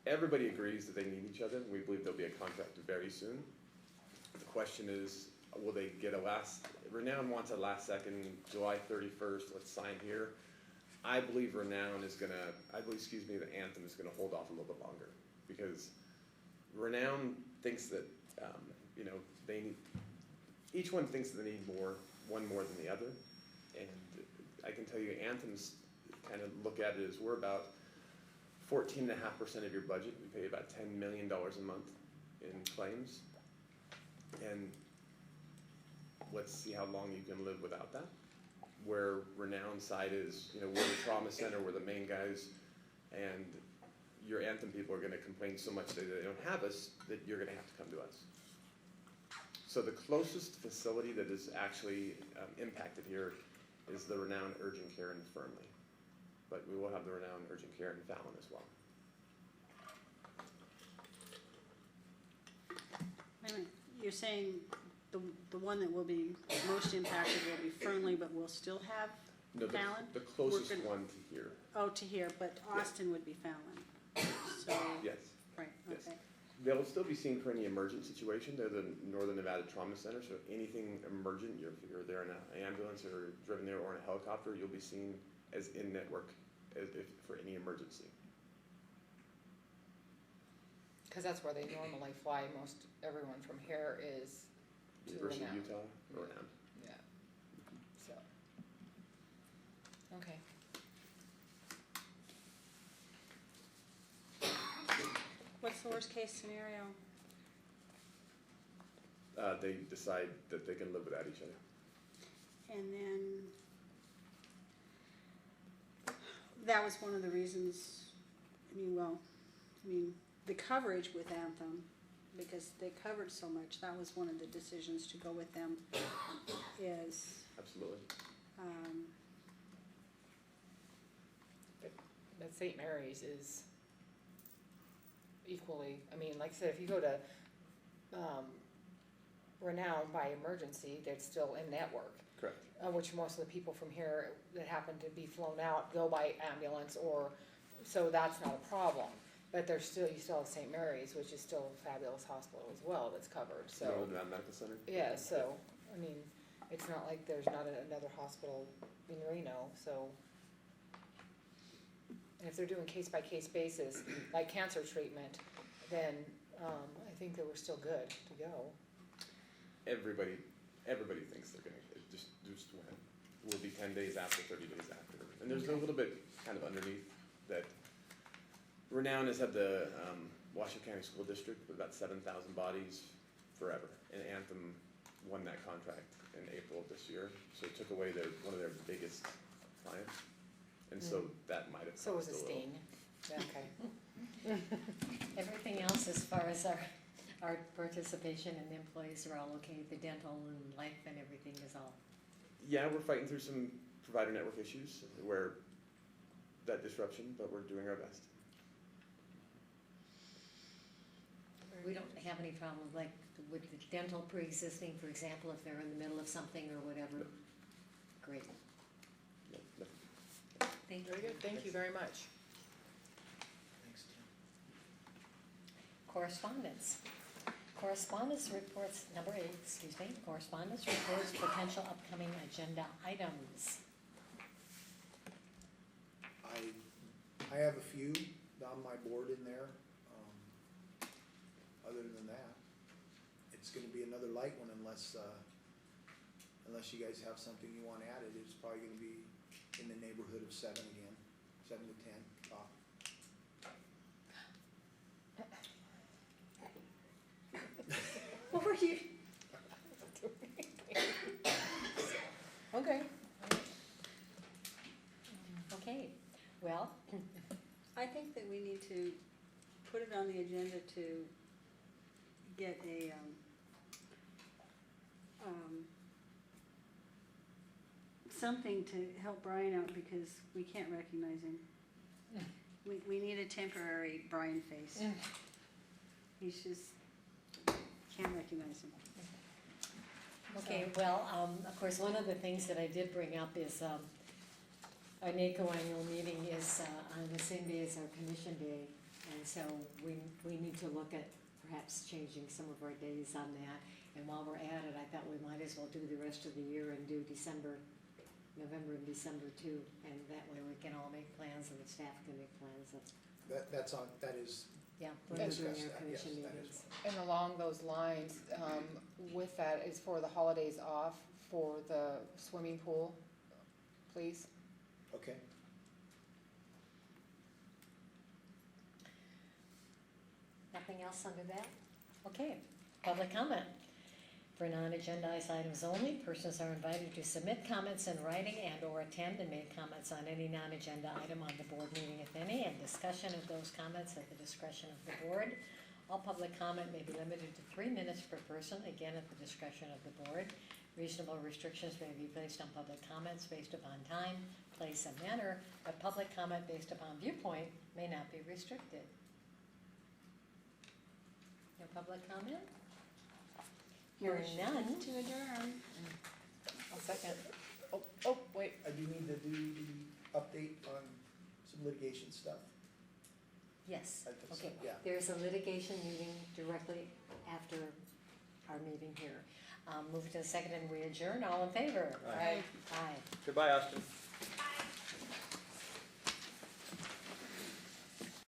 Everybody agrees that they need each other. We believe there'll be a contract very soon. The question is, will they get Renown wants a last second, July 31st, let's sign here. I believe that Anthem is gonna hold off a little bit longer, because Renown thinks that, each one thinks that they need one more than the other. And I can tell you, Anthem's kind of look at it as we're about 14.5% of your budget. We pay about $10 million a month in claims. And let's see how long you can live without that. Where Renown side is, we're the trauma center, we're the main guys, and your Anthem people are gonna complain so much that they don't have us, that you're gonna have to come to us. So the closest facility that is actually impacted here is the Renown Urgent Care in Fernley. But we will have the Renown Urgent Care in Fallon as well. wait a minute, you're saying the one that will be most impacted will be Fernley, but we'll still have No, Fallon? the closest We're gonna- one to here, Oh, to here, but Austin would be Fallon. So, yes. right, Yes. okay. They'll still be seen for any emergent situation. They're the Northern Nevada Trauma Center, so anything emergent, if you're there in an ambulance or driven there or in a helicopter, you'll be seen as in-network for any emergency. Cause that's where they normally fly, everyone from here is to University of Renown. Utah or Renown. Yeah, so, okay. What's the worst case scenario? They decide that they can live without each other. And then, that was one of the reasons, the coverage with Anthem, because they covered so much, that was one of the decisions to go with them, is, Absolutely. But St. Mary's is equally, I mean, like I said, if you go to, Renown by emergency, they're still in network. Correct. Which most of the people from here that happen to be flown out go by ambulance or, so that's not a problem. But there's still, you still have St. Mary's, which is still a fabulous hospital as well that's covered, so. Northern Medical Center? Yeah, so, I mean, it's not like there's not another hospital in Reno, so. And if they're doing case-by-case basis, like cancer treatment, then, I think that we're still good to go. Everybody thinks they're gonna, it just when. Will be 10 days after, 30 days after. And there's a little bit kind of underneath that. Renown has had the Washoe County School District with about 7,000 bodies forever. And Anthem won that contract in April of this year. So it took away one of their biggest clients. And so that might have So was caused a a little. sting, okay. Everything else as far as our participation and the employees are all okay, the dental and life and everything is all. Yeah, we're fighting through some provider network issues where that disruption, but we're doing our best. We don't have any problem like with the dental pre-existing, for example, if they're in the middle of something or whatever. Great. No, no. Thank you. Very good, thank you very much. Thanks, Tim. Correspondence. Correspondence reports, number 8, correspondence reports potential upcoming agenda items. I have a few on my board in there. Other than that, it's gonna be another light one unless you guys have something you want added. It's probably gonna be in the neighborhood of 7 again, 7 to 10 top. What were you? Okay. Okay, well, I think that we need to put it on the agenda to get a, something to help Brian out because we can't recognize him. We need a temporary Brian face. He's just, can't recognize him. okay, well, of course, one of the things that I did bring up is, our NACO annual meeting is, on the same day as our commission day. And so we need to look at perhaps changing some of our days on that. And while we're at it, I thought we might as well do the rest of the year and do November and December too. And that way we can all make plans and the staff can make plans. That is, Yeah, we we're discussed doing our that, yes, commission that is meetings. And along those lines, with that, is for the holidays off for the swimming pool, please? okay. Nothing else under that? Okay, public comment. For non-agendized items only, persons are invited to submit comments in writing and/or attend and make comments on any non-agenda item on the board meeting, if any, and discussion of those comments at the discretion of the board. All public comment may be limited to 3 minutes per person, again at the discretion of the board. Reasonable restrictions may be placed on public comments based upon time, place, and manner, but public comment based upon viewpoint may not be restricted. No public comment? Hearing none. To adjourn. I'll second. Oh, wait. I do need to do the update on some litigation stuff. Yes, I think so, okay. yeah. There's a litigation meeting directly after our meeting here. Move to the second and we adjourn. All in favor? Aye. Aye. Goodbye, Austin.